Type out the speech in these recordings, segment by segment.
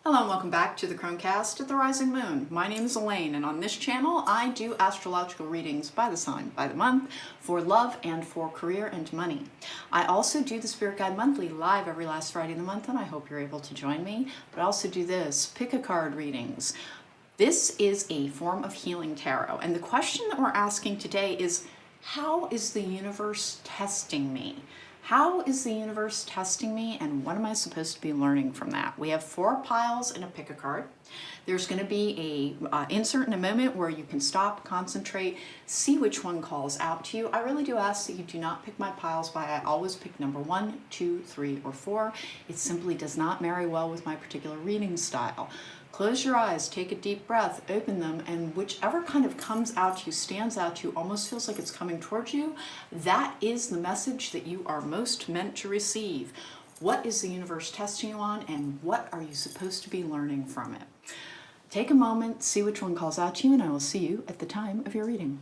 Hello and welcome back to the cronecast at the rising moon. My name is Elaine, and on this channel I do astrological readings by the sign, by the month, for love and for career and money. I also do the Spirit Guide Monthly live every last Friday of the month, and I hope you're able to join me. But I also do this, pick a card readings. This is a form of healing tarot, and the question that we're asking today is, how is the universe testing me? How is the universe testing me, and what am I supposed to be learning from that? We have 4 piles and a pick a card. There's going to be a insert in a moment where you can stop, concentrate, see which one calls out to you. I really do ask that you do not pick my piles by I always pick number 1, 2, 3, or 4. It simply does not marry well with my particular reading style. Close your eyes, take a deep breath, open them, and whichever kind of comes out to you, stands out to you, almost feels like it's coming towards you, that is the message that you are most meant to receive. What is the universe testing you on, and what are you supposed to be learning from it? Take a moment, see which one calls out to you, and I will see you at the time of your reading.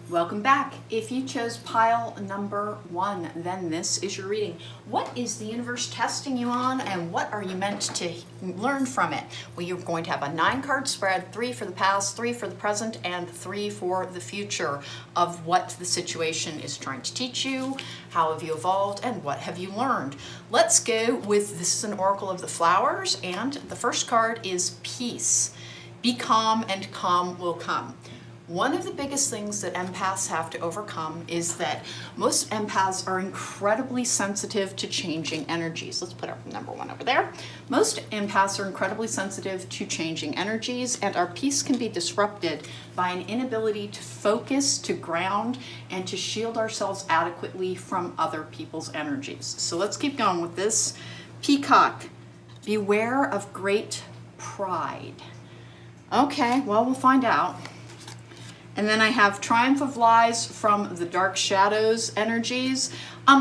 Welcome back. If you chose pile number 1, then this is your reading. What is the universe testing you on, and what are you meant to learn from it? Well, you're going to have a 9-card spread, 3 for the past, 3 for the present, and 3 for the future of what the situation is trying to teach you, how have you evolved, and what have you learned. Let's go with, this is an oracle of the flowers, and the first card is peace. Be calm and calm will come. One of the biggest things that empaths have to overcome is that most empaths are incredibly sensitive to changing energies. Let's put our number 1 over there. Most empaths are incredibly sensitive to changing energies, and our peace can be disrupted by an inability to focus, to ground, and to shield ourselves adequately from other people's energies. So let's keep going with this. Peacock, beware of great pride. Okay, well, we'll find out. And then I have Triumph of Lies from the Dark Shadows energies.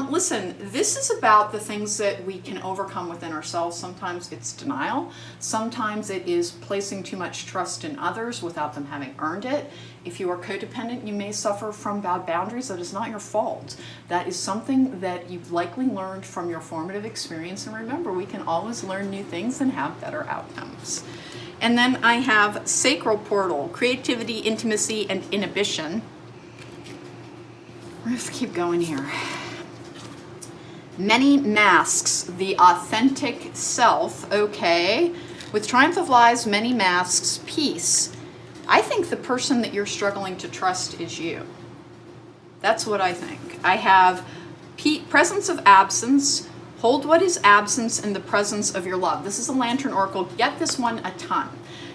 Listen, this is about the things that we can overcome within ourselves. Sometimes it's denial. Sometimes it is placing too much trust in others without them having earned it. If you are codependent, you may suffer from bad boundaries. That is not your fault. That is something that you've likely learned from your formative experience. And remember, we can always learn new things and have better outcomes. And then I have Sacral Portal, creativity, intimacy, and inhibition. Let's keep going here. Many masks, the authentic self, okay. With Triumph of Lies, many masks, peace. I think the person that you're struggling to trust is you. That's what I think. I have presence of absence. Hold what is absence in the presence of your love. This is a Lantern Oracle. Get this one a ton.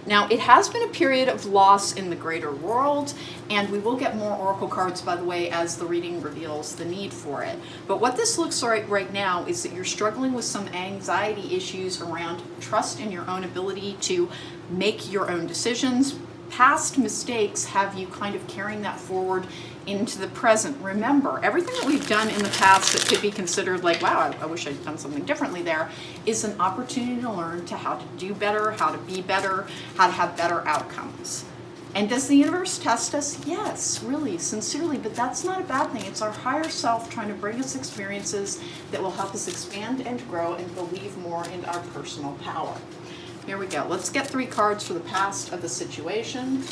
Now, it has been a period of loss in the greater world, and we will get more Oracle cards, by the way, as the reading reveals the need for it. But what this looks like right now is that you're struggling with some anxiety issues around trust in your own ability to make your own decisions. Past mistakes have you kind of carrying that forward into the present. Remember, everything that we've done in the past that could be considered like, wow, I wish I'd done something differently there, is an opportunity to learn to how to do better, how to be better, how to have better outcomes. And does the universe test us? Yes, really, sincerely, but that's not a bad thing. It's our higher self trying to bring us experiences that will help us expand and grow and believe more in our personal power. Here we go. Let's get 3 cards for the past of the situation.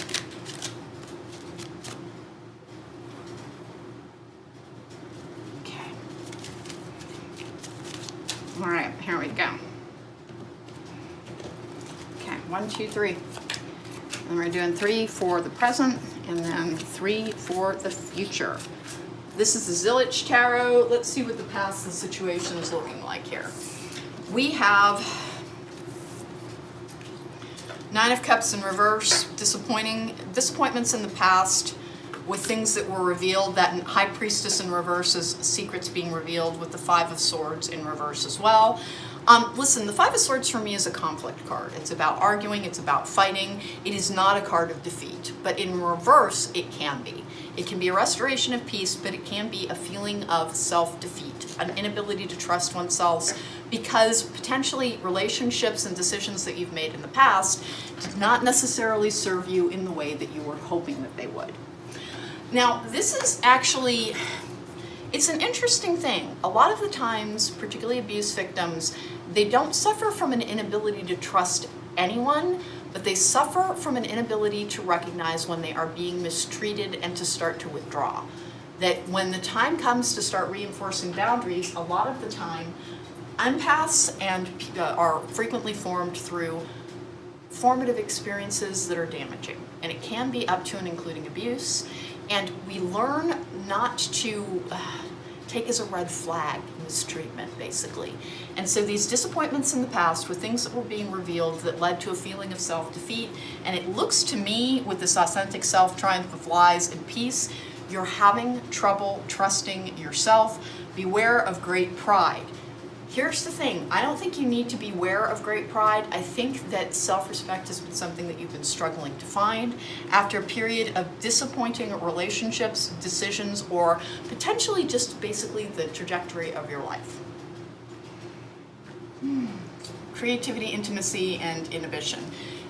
Okay. All right, here we go. Okay, 1, 2, 3. And we're doing 3 for the present and then 3 for the future. This is the Zillich Tarot. Let's see what the past of the situation is looking like here. We have 9 of Cups in reverse, disappointments in the past with things that were revealed. That High Priestess in reverse is secrets being revealed, with the 5 of Swords in reverse as well. Listen, the 5 of Swords for me is a conflict card. It's about arguing, it's about fighting. It is not a card of defeat, but in reverse, it can be. It can be a restoration of peace, but it can be a feeling of self-defeat, an inability to trust oneself because potentially relationships and decisions that you've made in the past did not necessarily serve you in the way that you were hoping that they would. Now, this is actually, it's an interesting thing. A lot of the times, particularly abuse victims, they don't suffer from an inability to trust anyone, but they suffer from an inability to recognize when they are being mistreated and to start to withdraw. That when the time comes to start reinforcing boundaries, a lot of the time, empaths are frequently formed through formative experiences that are damaging. And it can be up to and including abuse. And we learn not to take as a red flag mistreatment, basically. And so these disappointments in the past were things that were being revealed that led to a feeling of self-defeat. And it looks to me, with this authentic self-triumph of lies and peace, you're having trouble trusting yourself. Beware of great pride. Here's the thing, I don't think you need to beware of great pride. I think that self-respect has been something that you've been struggling to find after a period of disappointing relationships, decisions, or potentially just basically the trajectory of your life. Creativity, intimacy, and inhibition.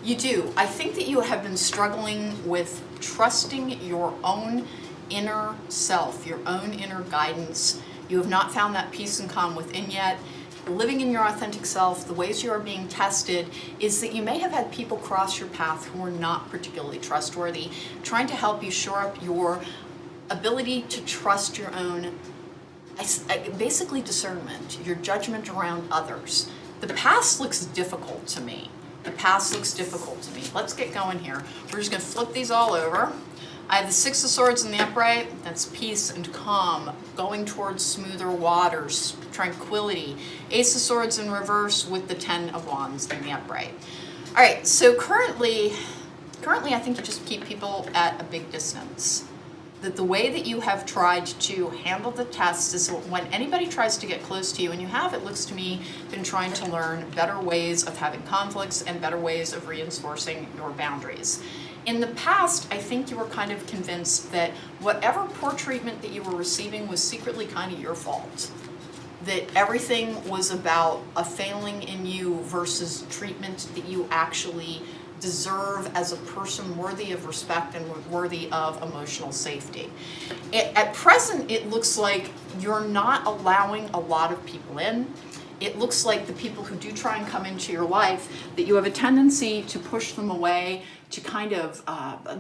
You do. I think that you have been struggling with trusting your own inner self, your own inner guidance. You have not found that peace and calm within yet. Living in your authentic self, the ways you are being tested is that you may have had people cross your path who are not particularly trustworthy, trying to help you shore up your ability to trust your own, basically discernment, your judgment around others. The past looks difficult to me. The past looks difficult to me. Let's get going here. We're just going to flip these all over. I have the Six of Swords in the upright. That's peace and calm, going towards smoother waters, tranquility. Ace of Swords in reverse with the Ten of Wands in the upright. All right, so currently I think you just keep people at a big distance. That the way that you have tried to handle the test is when anybody tries to get close to you, and you have, it looks to me, been trying to learn better ways of having conflicts and better ways of reinforcing your boundaries. In the past, I think you were kind of convinced that whatever poor treatment that you were receiving was secretly kind of your fault. That everything was about a failing in you versus treatment that you actually deserve as a person worthy of respect and worthy of emotional safety. At present, it looks like you're not allowing a lot of people in. It looks like the people who do try and come into your life, that you have a tendency to push them away, to kind of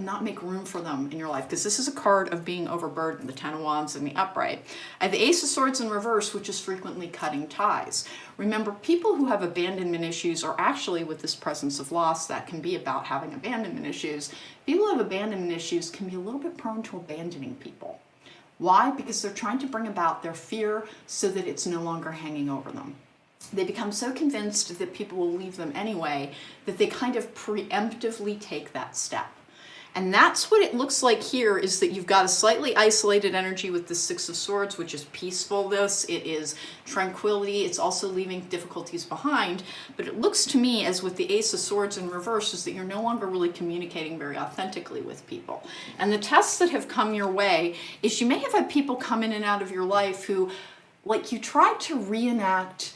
not make room for them in your life, because this is a card of being overburdened, the Ten of Wands in the upright. I have the Ace of Swords in reverse, which is frequently cutting ties. Remember, people who have abandonment issues, or actually with this presence of loss, that can be about having abandonment issues. People who have abandonment issues can be a little bit prone to abandoning people. Why? Because they're trying to bring about their fear so that it's no longer hanging over them. They become so convinced that people will leave them anyway that they kind of preemptively take that step. And that's what it looks like here, is that you've got a slightly isolated energy with the Six of Swords, which is peacefulness, it is tranquility, it's also leaving difficulties behind. But it looks to me, as with the Ace of Swords in reverse, is that you're no longer really communicating very authentically with people. And the tests that have come your way is you may have had people come in and out of your life who, like, you tried to reenact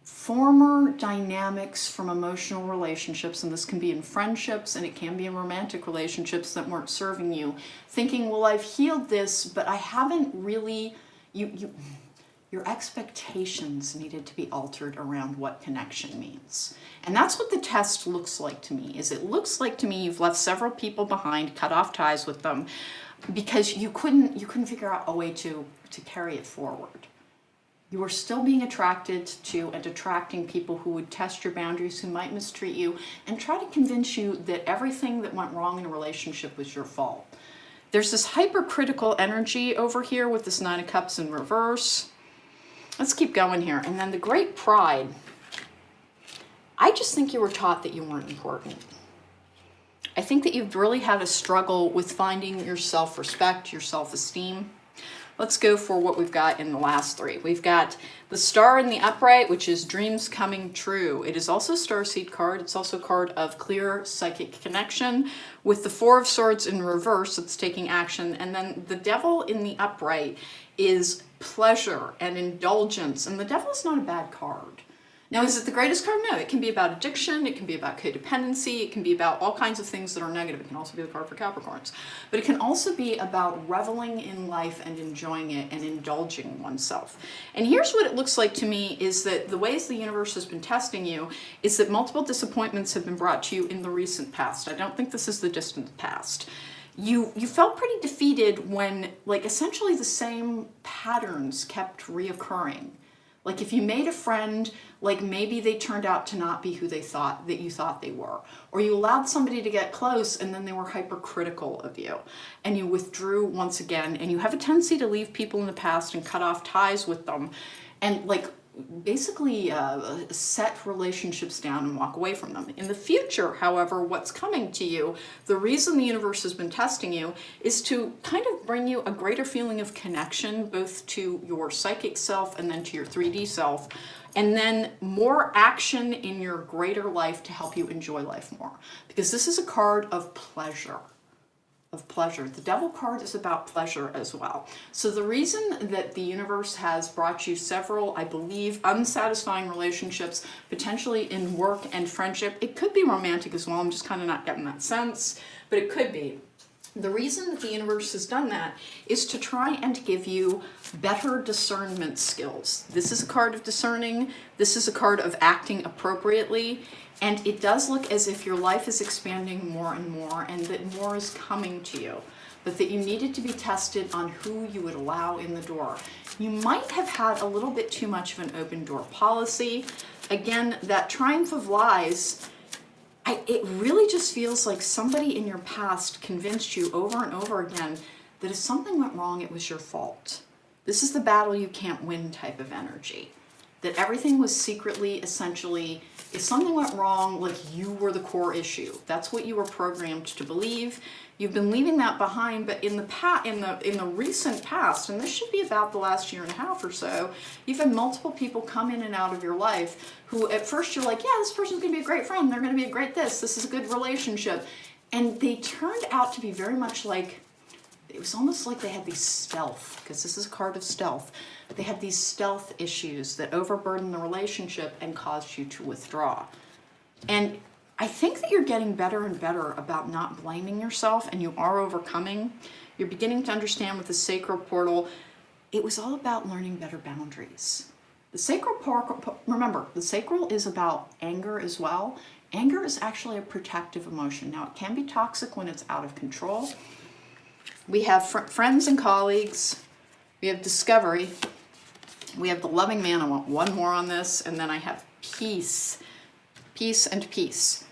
former dynamics from emotional relationships, and this can be in friendships and it can be in romantic relationships that weren't serving you, thinking, well, I've healed this, but I haven't really, your expectations needed to be altered around what connection means. And that's what the test looks like to me, is it looks like to me you've left several people behind, cut off ties with them, because you couldn't figure out a way to carry it forward. You are still being attracted to and attracting people who would test your boundaries, who might mistreat you, and try to convince you that everything that went wrong in a relationship was your fault. There's this hypercritical energy over here with this Nine of Cups in reverse. Let's keep going here. And then the great pride. I just think you were taught that you weren't important. I think that you've really had a struggle with finding your self-respect, your self-esteem. Let's go for what we've got in the last three. We've got the Star in the upright, which is dreams coming true. It is also a starseed card. It's also a card of clear psychic connection. With the Four of Swords in reverse, it's taking action. And then the Devil in the upright is pleasure and indulgence. And the Devil is not a bad card. Now, is it the greatest card? No, it can be about addiction, it can be about codependency, it can be about all kinds of things that are negative. It can also be the card for Capricorns. But it can also be about reveling in life and enjoying it and indulging oneself. And here's what it looks like to me is that the ways the universe has been testing you is that multiple disappointments have been brought to you in the recent past. I don't think this is the distant past. You felt pretty defeated when, like, essentially the same patterns kept reoccurring. Like if you made a friend, like maybe they turned out to not be who they thought that you thought they were. Or you allowed somebody to get close and then they were hypercritical of you. And you withdrew once again. And you have a tendency to leave people in the past and cut off ties with them. And like basically set relationships down and walk away from them. In the future, however, what's coming to you, the reason the universe has been testing you is to kind of bring you a greater feeling of connection, both to your psychic self and then to your 3D self, and then more action in your greater life to help you enjoy life more. Because this is a card of pleasure. The Devil card is about pleasure as well. So the reason that the universe has brought you several, I believe, unsatisfying relationships, potentially in work and friendship, it could be romantic as well, I'm just kind of not getting that sense, but it could be. The reason that the universe has done that is to try and give you better discernment skills. This is a card of discerning, this is a card of acting appropriately, and it does look as if your life is expanding more and more and that more is coming to you, but that you needed to be tested on who you would allow in the door. You might have had a little bit too much of an open door policy. Again, that triumph of lies, it really just feels like somebody in your past convinced you over and over again that if something went wrong, it was your fault. This is the battle you can't win type of energy. That everything was secretly, essentially, if something went wrong, like you were the core issue. That's what you were programmed to believe. You've been leaving that behind, but in the recent past, and this should be about the last year and a half or so, you've had multiple people come in and out of your life who at first you're like, yeah, this person's gonna be a great friend, they're gonna be a great this is a good relationship. And they turned out to be very much like, it was almost like they had these stealth, because this is a card of stealth. They had these stealth issues that overburdened the relationship and caused you to withdraw. And I think that you're getting better and better about not blaming yourself, and you are overcoming. You're beginning to understand with the sacral portal, it was all about learning better boundaries. The sacral portal, remember, the sacral is about anger as well. Anger is actually a protective emotion. Now, it can be toxic when it's out of control. We have friends and colleagues. We have discovery. We have the loving man. I want one more on this. And then I have peace. Peace and peace.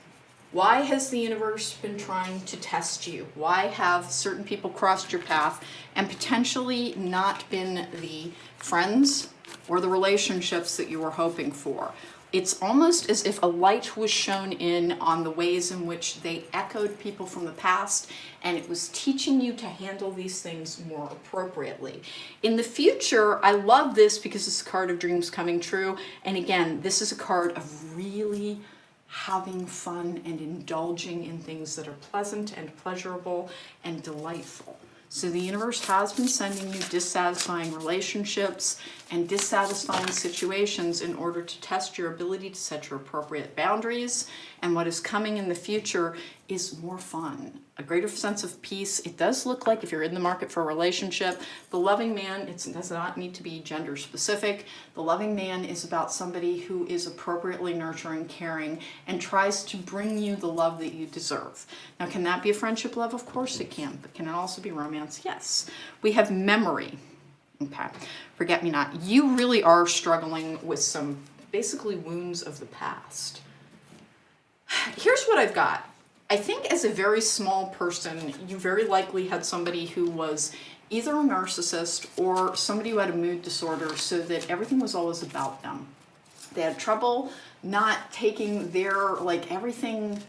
Why has the universe been trying to test you? Why have certain people crossed your path and potentially not been the friends or the relationships that you were hoping for? It's almost as if a light was shown in on the ways in which they echoed people from the past, and it was teaching you to handle these things more appropriately. In the future, I love this because it's a card of dreams coming true. And again, this is a card of really having fun and indulging in things that are pleasant and pleasurable and delightful. So the universe has been sending you dissatisfying relationships and dissatisfying situations in order to test your ability to set your appropriate boundaries. And what is coming in the future is more fun, a greater sense of peace. It does look like if you're in the market for a relationship, the loving man, it does not need to be gender specific. The loving man is about somebody who is appropriately nurturing, caring, and tries to bring you the love that you deserve. Now, can that be a friendship love? Of course it can, but can it also be romance? Yes. We have memory. Okay, forget me not. You really are struggling with some basically wounds of the past. Here's what I've got. I think as a very small person, you very likely had somebody who was either a narcissist or somebody who had a mood disorder, so that everything was always about them. They had trouble not taking their, like, everything,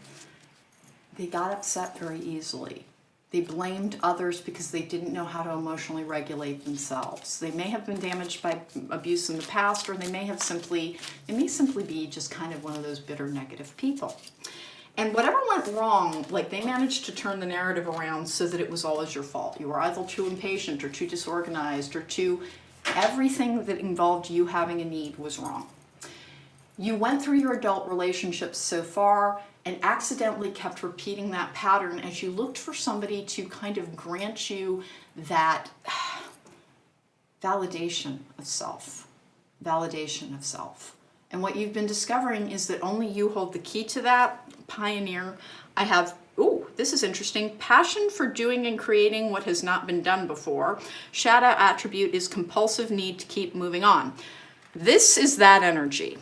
they got upset very easily. They blamed others because they didn't know how to emotionally regulate themselves. They may have been damaged by abuse in the past, or they may simply be just kind of one of those bitter, negative people. And whatever went wrong, like, they managed to turn the narrative around so that it was always your fault. You were either too impatient or too disorganized or everything that involved you having a need was wrong. You went through your adult relationships so far and accidentally kept repeating that pattern as you looked for somebody to kind of grant you that validation of self. Validation of self. And what you've been discovering is that only you hold the key to that. Pioneer. I have, ooh, this is interesting. Passion for doing and creating what has not been done before. Shadow attribute is compulsive need to keep moving on. This is that energy.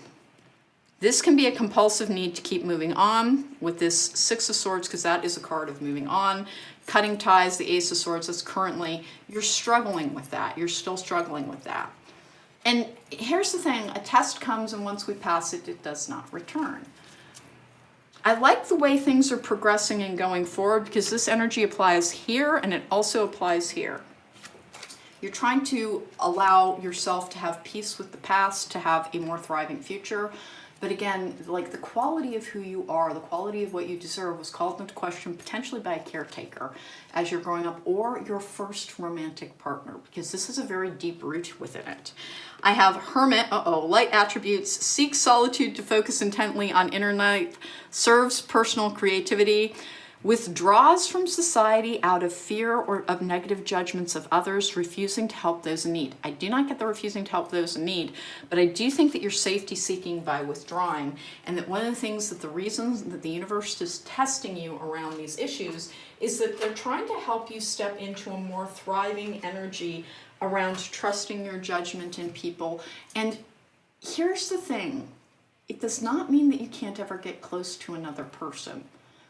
This can be a compulsive need to keep moving on with this Six of Swords, because that is a card of moving on. Cutting ties, the Ace of Swords, that's currently, you're struggling with that. You're still struggling with that. And here's the thing, a test comes and once we pass it, it does not return. I like the way things are progressing and going forward because this energy applies here and it also applies here. You're trying to allow yourself to have peace with the past, to have a more thriving future. But again, like the quality of who you are, the quality of what you deserve was called into question potentially by a caretaker as you're growing up, or your first romantic partner, because this is a very deep root within it. I have Hermit, light attributes, seeks solitude to focus intently on inner life, serves personal creativity, withdraws from society out of fear or of negative judgments of others, refusing to help those in need. I do not get the refusing to help those in need, but I do think that you're safety seeking by withdrawing, and that one of the things that the reasons that the universe is testing you around these issues is that they're trying to help you step into a more thriving energy around trusting your judgment in people. And here's the thing, it does not mean that you can't ever get close to another person.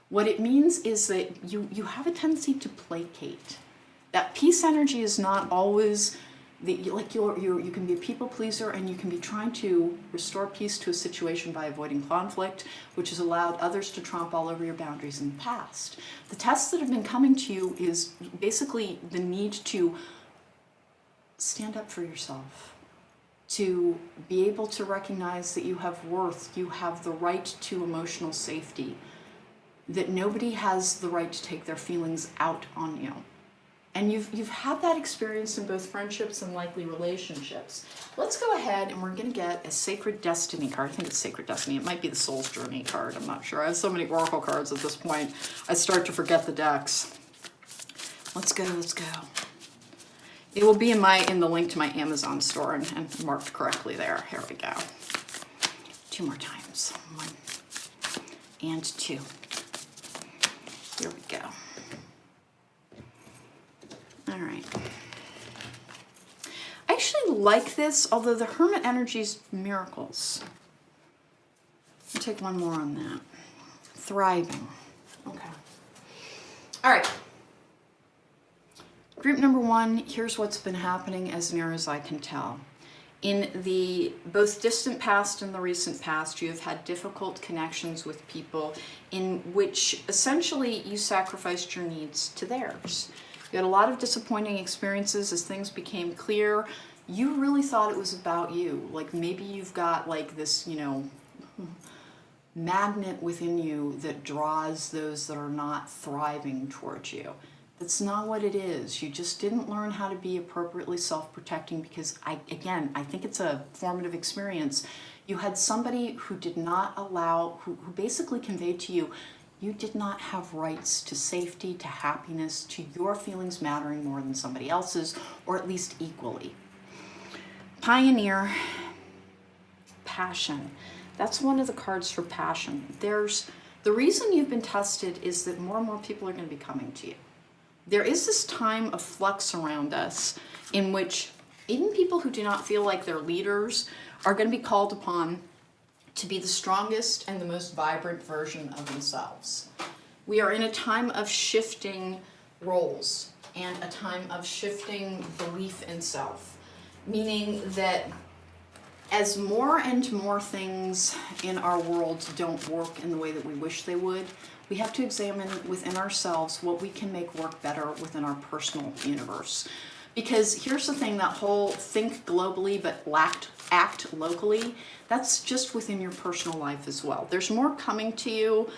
What it means is that you have a tendency to placate. That peace energy is not always, you can be a people pleaser and you can be trying to restore peace to a situation by avoiding conflict, which has allowed others to tromp all over your boundaries in the past. The tests that have been coming to you is basically the need to stand up for yourself, to be able to recognize that you have worth, you have the right to emotional safety, that nobody has the right to take their feelings out on you. And you've had that experience in both friendships and likely relationships. Let's go ahead and we're going to get a Sacred Destiny card. I think it's Sacred Destiny. It might be the Soul's Journey card. I'm not sure. I have so many Oracle cards at this point. I start to forget the decks. Let's go. It will be in the link to my Amazon store and marked correctly there. Here we go. 2 more times. 1 and 2. Here we go. All right. I actually like this, although the Hermit energy's miracles. I'll take 1 more on that. Thriving. Okay. All right. Group number 1, here's what's been happening as near as I can tell. In the both distant past and the recent past, you have had difficult connections with people in which essentially you sacrificed your needs to theirs. You had a lot of disappointing experiences as things became clear. You really thought it was about you. Like maybe you've got like this, magnet within you that draws those that are not thriving towards you. That's not what it is. You just didn't learn how to be appropriately self-protecting because, I think it's a formative experience. You had somebody who did not allow, who basically conveyed to you, you did not have rights to safety, to happiness, to your feelings mattering more than somebody else's, or at least equally. Pioneer, passion. That's one of the cards for passion. The reason you've been tested is that more and more people are going to be coming to you. There is this time of flux around us in which even people who do not feel like they're leaders are going to be called upon to be the strongest and the most vibrant version of themselves. We are in a time of shifting roles and a time of shifting belief in self, meaning that as more and more things in our world don't work in the way that we wish they would, we have to examine within ourselves what we can make work better within our personal universe. Because here's the thing, that whole think globally but act locally, that's just within your personal life as well. There's more coming to you,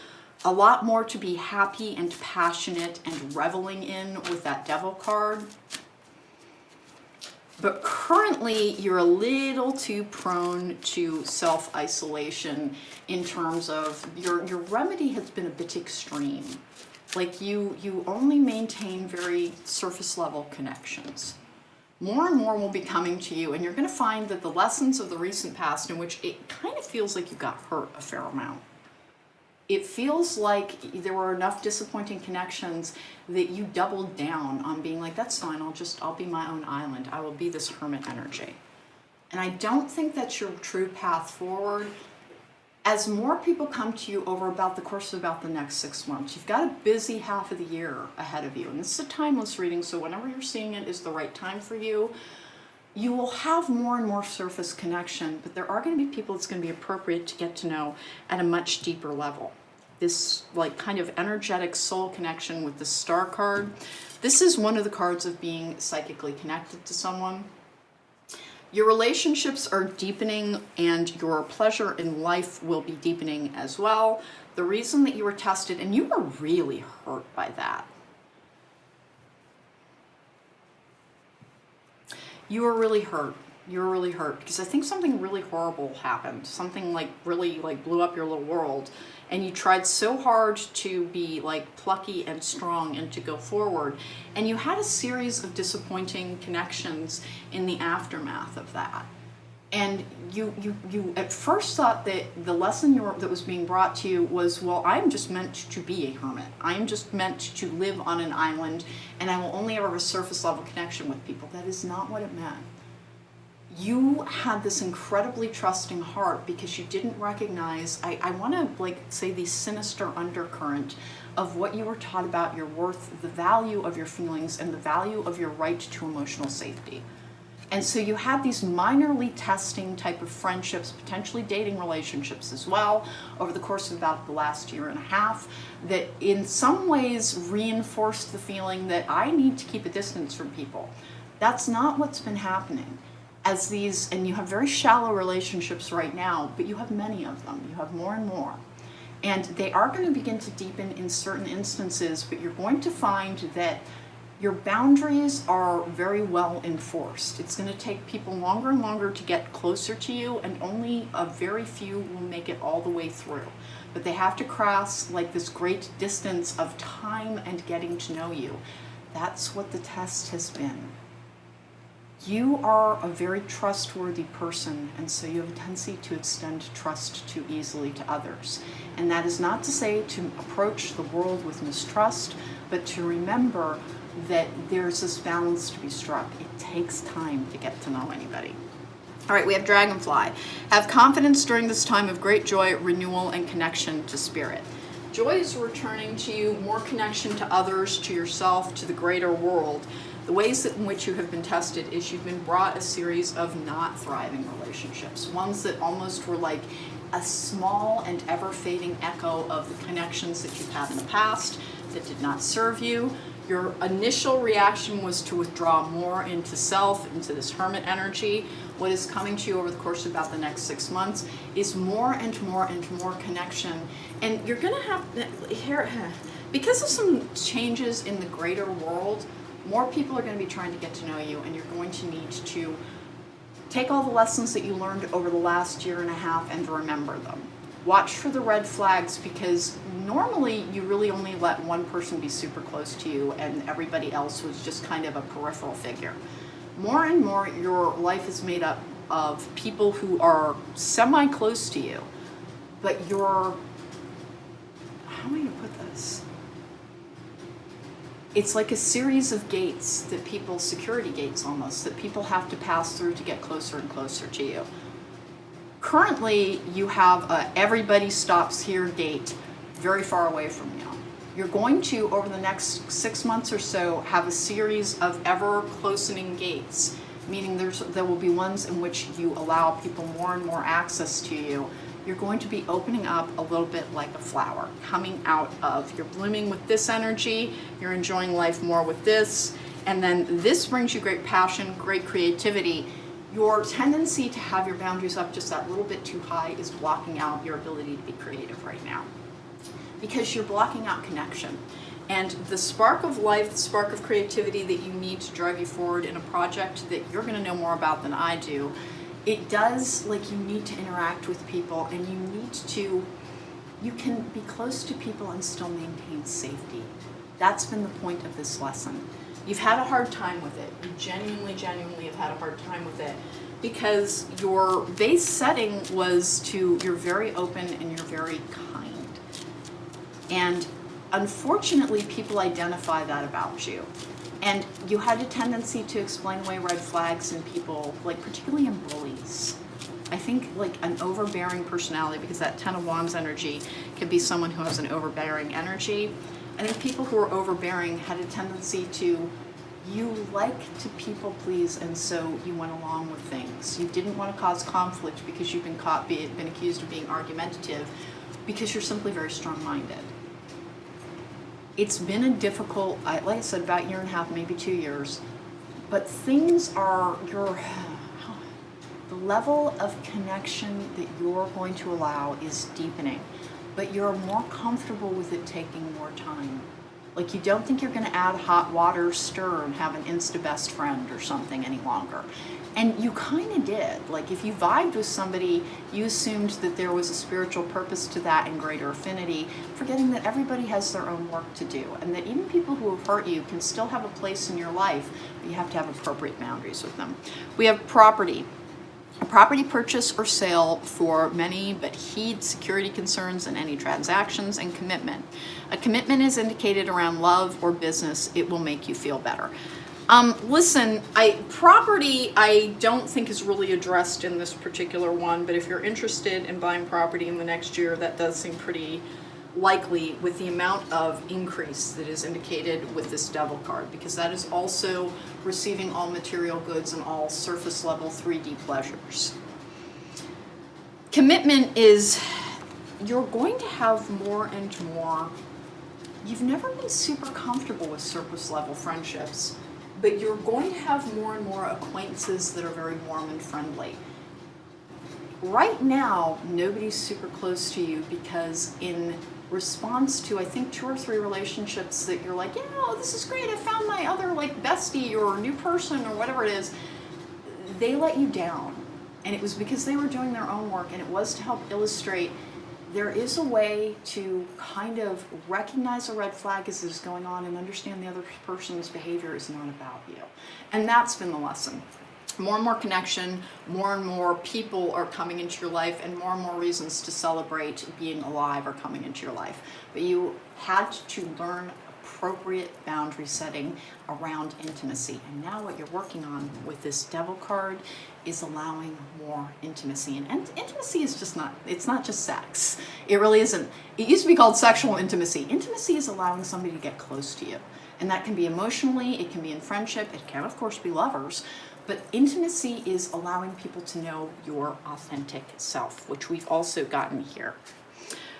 a lot more to be happy and passionate and reveling in with that Devil card. But currently, you're a little too prone to self-isolation in terms of your remedy has been a bit extreme. Like you only maintain very surface level connections. More and more will be coming to you, and you're going to find that the lessons of the recent past, in which it kind of feels like you got hurt a fair amount. It feels like there were enough disappointing connections that you doubled down on being like, that's fine, I'll be my own island. I will be this hermit energy. And I don't think that's your true path forward. As more people come to you over about the course of about the next 6 months, you've got a busy half of the year ahead of you. And this is a timeless reading, so whenever you're seeing it is the right time for you. You will have more and more surface connection, but there are going to be people it's going to be appropriate to get to know at a much deeper level. This like kind of energetic soul connection with the star card. This is one of the cards of being psychically connected to someone. Your relationships are deepening and your pleasure in life will be deepening as well. The reason that you were tested, and you were really hurt by that. You were really hurt. You were really hurt because I think something really horrible happened. Something like really like blew up your little world. And you tried so hard to be like plucky and strong and to go forward. And you had a series of disappointing connections in the aftermath of that. And you at first thought that the lesson that was being brought to you was, well, I'm just meant to be a hermit. I'm just meant to live on an island, and I will only ever have a surface level connection with people. That is not what it meant. You had this incredibly trusting heart because you didn't recognize, I want to like say the sinister undercurrent of what you were taught about your worth, the value of your feelings, and the value of your right to emotional safety. And so you had these minorly testing type of friendships, potentially dating relationships as well, over the course of about the last year and a half, that in some ways reinforced the feeling that I need to keep a distance from people. That's not what's been happening. As these, and you have very shallow relationships right now, but you have many of them. You have more and more. And they are going to begin to deepen in certain instances, but you're going to find that your boundaries are very well enforced. It's going to take people longer and longer to get closer to you, and only a very few will make it all the way through. But they have to cross like this great distance of time and getting to know you. That's what the test has been. You are a very trustworthy person, and so you have a tendency to extend trust too easily to others. And that is not to say to approach the world with mistrust, but to remember that there's this balance to be struck. It takes time to get to know anybody. All right, we have Dragonfly. Have confidence during this time of great joy, renewal, and connection to spirit. Joy is returning to you, more connection to others, to yourself, to the greater world. The ways in which you have been tested is you've been brought a series of not thriving relationships, ones that almost were like a small and ever-fading echo of the connections that you've had in the past that did not serve you. Your initial reaction was to withdraw more into self, into this hermit energy. What is coming to you over the course of about the next 6 months is more and more and more connection. And you're going to have, here, because of some changes in the greater world, more people are going to be trying to get to know you, and you're going to need to take all the lessons that you learned over the last year and a half and remember them. Watch for the red flags, because normally you really only let one person be super close to you and everybody else was just kind of a peripheral figure. More and more your life is made up of people who are semi-close to you, but you're, how am I going to put this? It's like a series of gates that people, security gates almost, that people have to pass through to get closer and closer to you. Currently, you have a everybody stops here gate very far away from you. You're going to, over the next 6 months or so, have a series of ever closening gates, meaning there will be ones in which you allow people more and more access to you. You're going to be opening up a little bit like a flower, coming out of, you're blooming with this energy, you're enjoying life more with this, and then this brings you great passion, great creativity. Your tendency to have your boundaries up just that little bit too high is blocking out your ability to be creative right now, because you're blocking out connection. And the spark of life, the spark of creativity that you need to drive you forward in a project that you're going to know more about than I do, it does, like, you need to interact with people, and you can be close to people and still maintain safety. That's been the point of this lesson. You've had a hard time with it. You genuinely have had a hard time with it because your base setting was you're very open and you're very kind. And unfortunately, people identify that about you. And you had a tendency to explain away red flags in people, like particularly in bullies. I think like an overbearing personality, because that 10 of Wands energy can be someone who has an overbearing energy. I think people who are overbearing had a tendency to, you like to people please, and so you went along with things. You didn't want to cause conflict because you've been accused of being argumentative, because you're simply very strong-minded. It's been a difficult, like I said, about a year and a half, maybe 2 years, but things are, the level of connection that you're going to allow is deepening, but you're more comfortable with it taking more time. Like, you don't think you're going to add hot water, stir, and have an insta best friend or something any longer. And you kind of did. Like, if you vibed with somebody, you assumed that there was a spiritual purpose to that and greater affinity, forgetting that everybody has their own work to do, and that even people who have hurt you can still have a place in your life, but you have to have appropriate boundaries with them. We have property. A property purchase or sale for many, but heed security concerns in any transactions, and commitment. A commitment is indicated around love or business. It will make you feel better. Listen, property I don't think is really addressed in this particular one, but if you're interested in buying property in the next year, that does seem pretty likely with the amount of increase that is indicated with this Devil card, because that is also receiving all material goods and all surface level 3D pleasures. Commitment is, you're going to have more and more. You've never been super comfortable with surface level friendships, but you're going to have more and more acquaintances that are very warm and friendly. Right now, nobody's super close to you because in response to, I think, 2 or 3 relationships that you're like, yeah, oh, this is great, I found my other like bestie or new person or whatever it is, they let you down. And it was because they were doing their own work, and it was to help illustrate there is a way to kind of recognize a red flag as it's going on and understand the other person's behavior is not about you. And that's been the lesson. More and more connection, more and more people are coming into your life, and more reasons to celebrate being alive are coming into your life. But you had to learn appropriate boundary setting around intimacy. And now what you're working on with this Devil card is allowing more intimacy. And intimacy is just not, it's not just sex. It really isn't. It used to be called sexual intimacy. Intimacy is allowing somebody to get close to you. And that can be emotionally, it can be in friendship, it can of course be lovers. But intimacy is allowing people to know your authentic self, which we've also gotten here.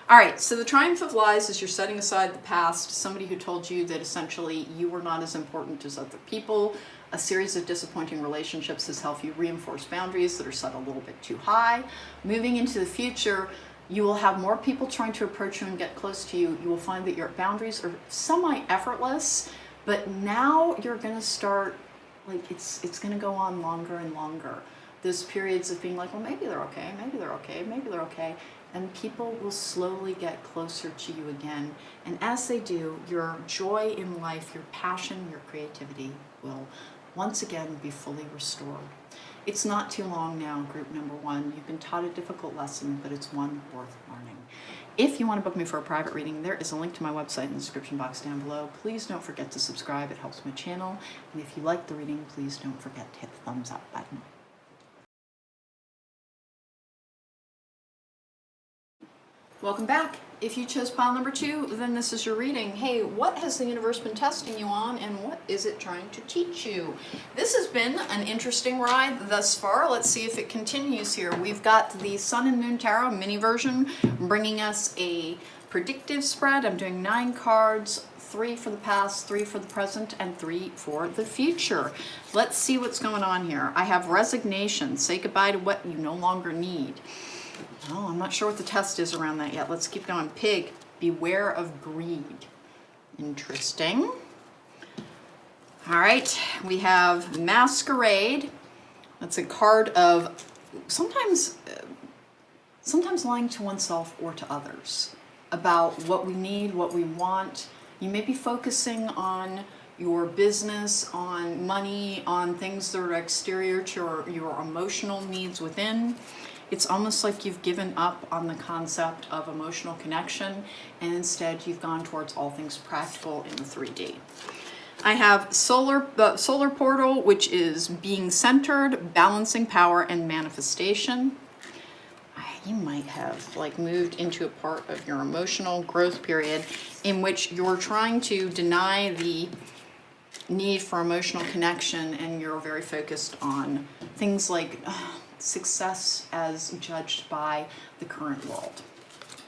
All right, so the triumph of lies is you're setting aside the past, somebody who told you that essentially you were not as important as other people. A series of disappointing relationships has helped you reinforce boundaries that are set a little bit too high. Moving into the future, you will have more people trying to approach you and get close to you. You will find that your boundaries are semi-effortless, but now you're going to start, like, it's going to go on longer and longer. There's periods of being like, well, maybe they're okay, maybe they're okay, maybe they're okay. And people will slowly get closer to you again. And as they do, your joy in life, your passion, your creativity will once again be fully restored. It's not too long now, group number 1. You've been taught a difficult lesson, but it's one worth learning. If you want to book me for a private reading, there is a link to my website in the description box down below. Please don't forget to subscribe. It helps my channel. And if you like the reading, please don't forget to hit the thumbs up button. Welcome back. If you chose pile number 2, then this is your reading. Hey, what has the universe been testing you on, and what is it trying to teach you? This has been an interesting ride thus far. Let's see if it continues here. We've got the Sun and Moon Tarot mini version bringing us a predictive spread. I'm doing 9 cards, 3 for the past, 3 for the present, and 3 for the future. Let's see what's going on here. I have resignation. Say goodbye to what you no longer need. Oh, I'm not sure what the test is around that yet. Let's keep going. Pig, beware of greed. Interesting. All right, we have Masquerade. That's a card of sometimes lying to oneself or to others about what we need, what we want. You may be focusing on your business, on money, on things that are exterior to your emotional needs within. It's almost like you've given up on the concept of emotional connection, and instead you've gone towards all things practical in the 3D. I have solar portal, which is being centered, balancing power, and manifestation. You might have moved into a part of your emotional growth period in which you're trying to deny the need for emotional connection, and you're very focused on things like success as judged by the current world.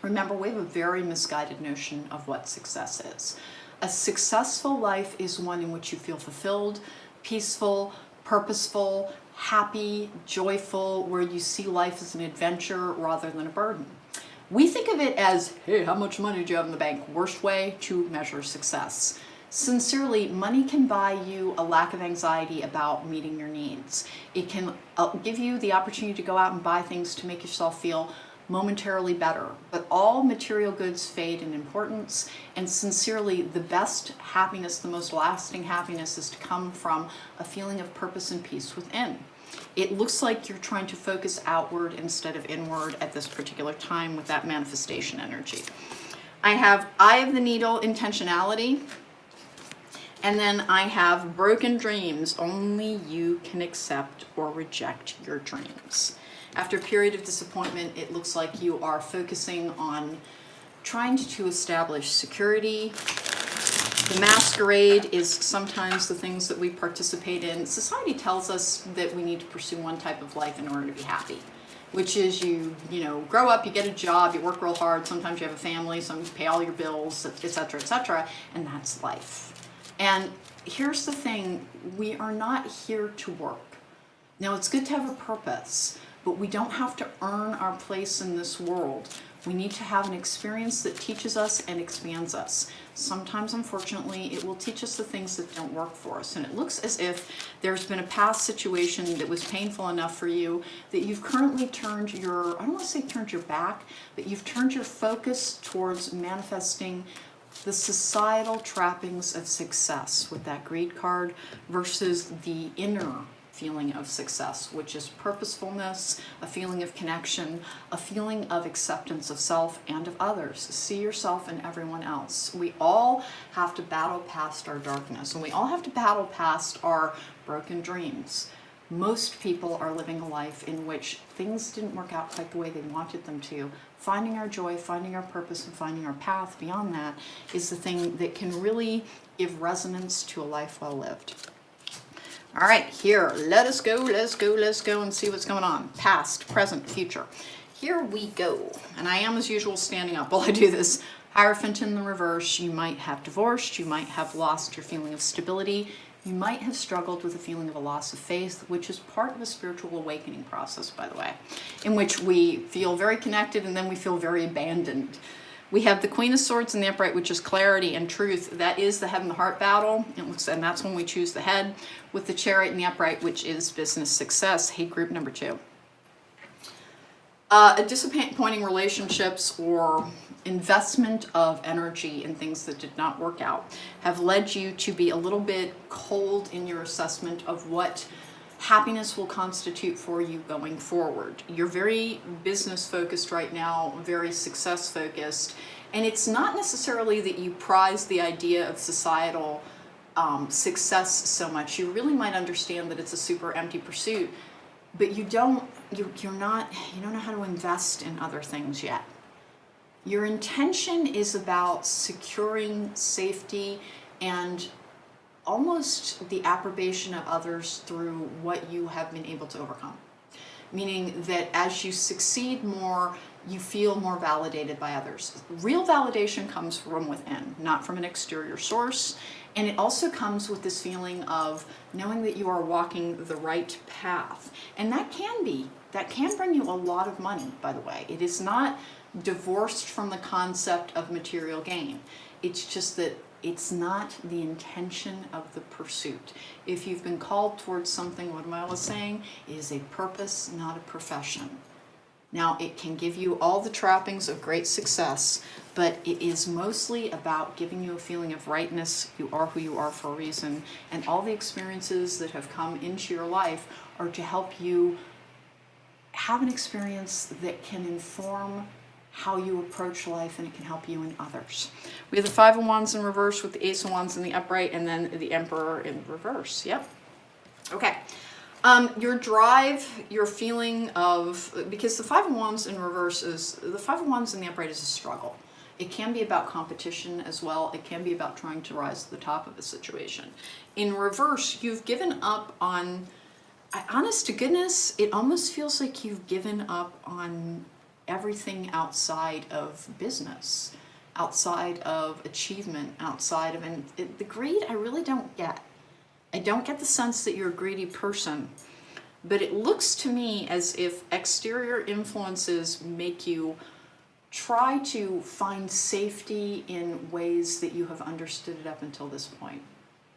Remember, we have a very misguided notion of what success is. A successful life is one in which you feel fulfilled, peaceful, purposeful, happy, joyful, where you see life as an adventure rather than a burden. We think of it as, hey, how much money do you have in the bank? Worst way to measure success. Sincerely, money can buy you a lack of anxiety about meeting your needs. It can give you the opportunity to go out and buy things to make yourself feel momentarily better. But all material goods fade in importance, and sincerely, the best happiness, the most lasting happiness, is to come from a feeling of purpose and peace within. It looks like you're trying to focus outward instead of inward at this particular time with that manifestation energy. I have Eye of the Needle, intentionality. And then I have broken dreams. Only you can accept or reject your dreams. After a period of disappointment, it looks like you are focusing on trying to establish security. The masquerade is sometimes the things that we participate in. Society tells us that we need to pursue one type of life in order to be happy, which is you grow up, you get a job, you work real hard, sometimes you have a family, sometimes you pay all your bills, etc., and that's life. And here's the thing, we are not here to work. Now, it's good to have a purpose, but we don't have to earn our place in this world. We need to have an experience that teaches us and expands us. Sometimes, unfortunately, it will teach us the things that don't work for us. And it looks as if there's been a past situation that was painful enough for you that you've currently turned your, I don't want to say turned your back, but you've turned your focus towards manifesting the societal trappings of success with that greed card versus the inner feeling of success, which is purposefulness, a feeling of connection, a feeling of acceptance of self and of others. See yourself and everyone else. We all have to battle past our darkness, and we all have to battle past our broken dreams. Most people are living a life in which things didn't work out quite the way they wanted them to. Finding our joy, finding our purpose, and finding our path beyond that is the thing that can really give resonance to a life well lived. All right, here, let's go and see what's going on. Past, present, future. Here we go. And I am, as usual, standing up while I do this. Hierophant in the reverse. You might have divorced. You might have lost your feeling of stability. You might have struggled with a feeling of a loss of faith, which is part of a spiritual awakening process, by the way, in which we feel very connected and then we feel very abandoned. We have the Queen of Swords in the upright, which is clarity and truth. That is the head and the heart battle, and that's when we choose the head. With the Chariot in the upright, which is business success, hate group number 2. Disappointing relationships or investment of energy in things that did not work out have led you to be a little bit cold in your assessment of what happiness will constitute for you going forward. You're very business focused right now, very success focused, and it's not necessarily that you prize the idea of societal success so much. You really might understand that it's a super empty pursuit, but you don't know how to invest in other things yet. Your intention is about securing safety and almost the approbation of others through what you have been able to overcome. Meaning that as you succeed more, you feel more validated by others. Real validation comes from within, not from an exterior source. And it also comes with this feeling of knowing that you are walking the right path. And that can be that can bring you a lot of money, by the way. It is not divorced from the concept of material gain. It's just that it's not the intention of the pursuit. If you've been called towards something, what am I always saying? It is a purpose, not a profession. Now, it can give you all the trappings of great success, but it is mostly about giving you a feeling of rightness. You are who you are for a reason, and all the experiences that have come into your life are to help you have an experience that can inform how you approach life, and it can help you and others. We have the Five of Wands in reverse with the Ace of Wands in the upright, and then the Emperor in reverse. Yep. Okay. Your drive, your feeling of, because the Five of Wands in reverse is, the Five of Wands in the upright is a struggle. It can be about competition as well. It can be about trying to rise to the top of a situation. In reverse, you've given up on, honest to goodness, it almost feels like you've given up on everything outside of business, outside of achievement, outside of, and the greed I really don't get. I don't get the sense that you're a greedy person, but it looks to me as if exterior influences make you try to find safety in ways that you have understood it up until this point.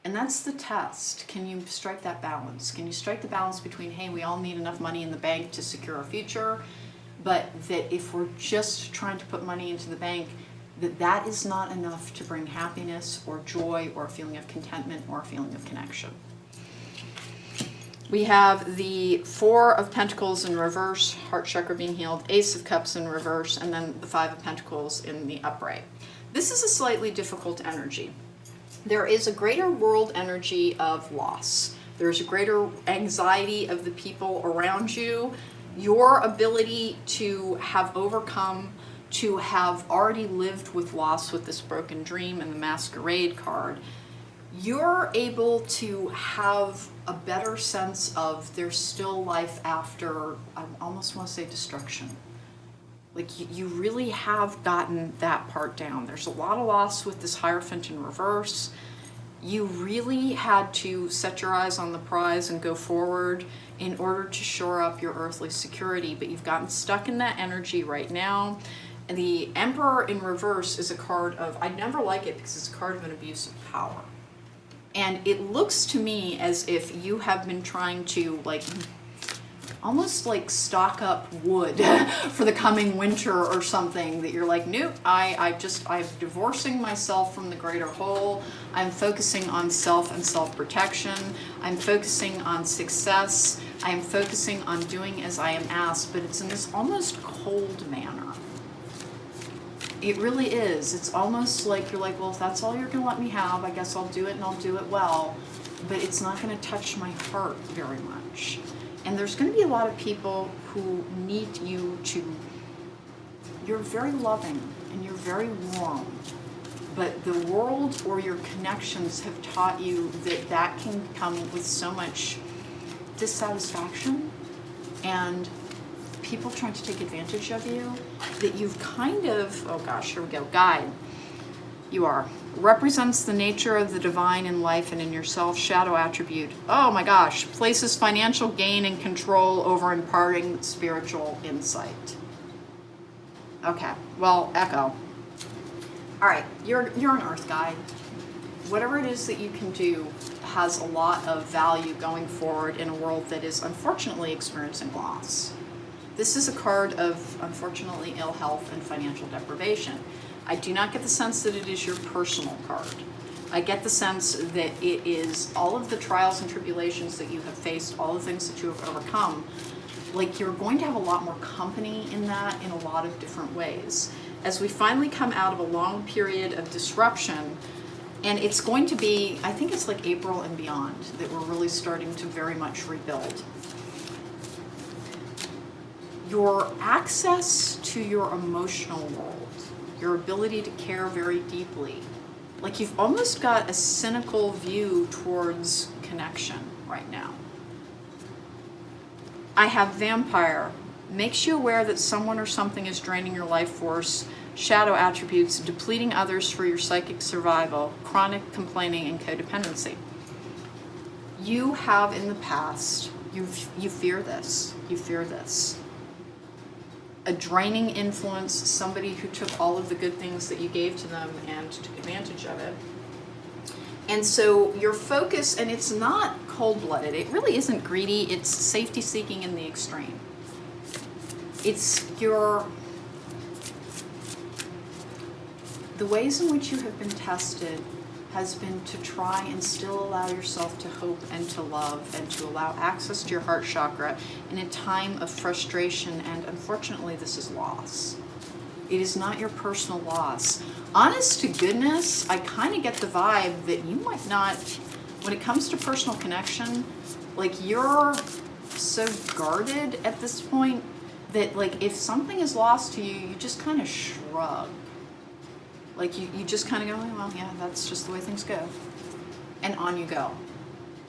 And that's the test. Can you strike that balance? Can you strike the balance between, hey, we all need enough money in the bank to secure our future, but that if we're just trying to put money into the bank, that is not enough to bring happiness or joy or a feeling of contentment or a feeling of connection. We have the Four of Pentacles in reverse, heart chakra being healed, Ace of Cups in reverse, and then the Five of Pentacles in the upright. This is a slightly difficult energy. There is a greater world energy of loss. There's a greater anxiety of the people around you. Your ability to have overcome, to have already lived with loss with this broken dream and the Masquerade card, you're able to have a better sense of there's still life after, I almost want to say destruction. Like you really have gotten that part down. There's a lot of loss with this Hierophant in reverse. You really had to set your eyes on the prize and go forward in order to shore up your earthly security, but you've gotten stuck in that energy right now. And the Emperor in reverse is a card of, I never like it because it's a card of an abuse of power. And it looks to me as if you have been trying to almost like stock up wood for the coming winter or something, that you're like, nope, I'm divorcing myself from the greater whole. I'm focusing on self and self-protection. I'm focusing on success. I'm focusing on doing as I am asked, but it's in this almost cold manner. It really is. It's almost like you're like, well, if that's all you're going to let me have, I guess I'll do it and I'll do it well, but it's not going to touch my heart very much. And there's going to be a lot of people who need you to, you're very loving and you're very warm, but the world or your connections have taught you that can come with so much dissatisfaction and people trying to take advantage of you, that you've kind of, oh gosh, here we go, guide. You are. Represents the nature of the divine in life and in yourself, shadow attribute. Oh my gosh, places financial gain and control over imparting spiritual insight. Okay, well, echo. All right, you're an earth guide. Whatever it is that you can do has a lot of value going forward in a world that is unfortunately experiencing loss. This is a card of, unfortunately, ill health and financial deprivation. I do not get the sense that it is your personal card. I get the sense that it is all of the trials and tribulations that you have faced, all the things that you have overcome. Like, you're going to have a lot more company in that in a lot of different ways. As we finally come out of a long period of disruption, and it's going to be, I think it's like April and beyond, that we're really starting to very much rebuild. Your access to your emotional world, your ability to care very deeply, like you've almost got a cynical view towards connection right now. I have Vampire. Makes you aware that someone or something is draining your life force. Shadow attributes, depleting others for your psychic survival, chronic complaining, and codependency. You have in the past You fear this. You fear this. A draining influence, somebody who took all of the good things that you gave to them and took advantage of it. And so your focus, and it's not cold-blooded, it really isn't greedy, it's safety-seeking in the extreme. It's the ways in which you have been tested has been to try and still allow yourself to hope and to love and to allow access to your heart chakra in a time of frustration, and unfortunately this is loss. It is not your personal loss. Honest to goodness, I kind of get the vibe that you might not, when it comes to personal connection, like you're so guarded at this point that like if something is lost to you, you just kind of shrug. Like you just kind of go, well, yeah, that's just the way things go. And on you go.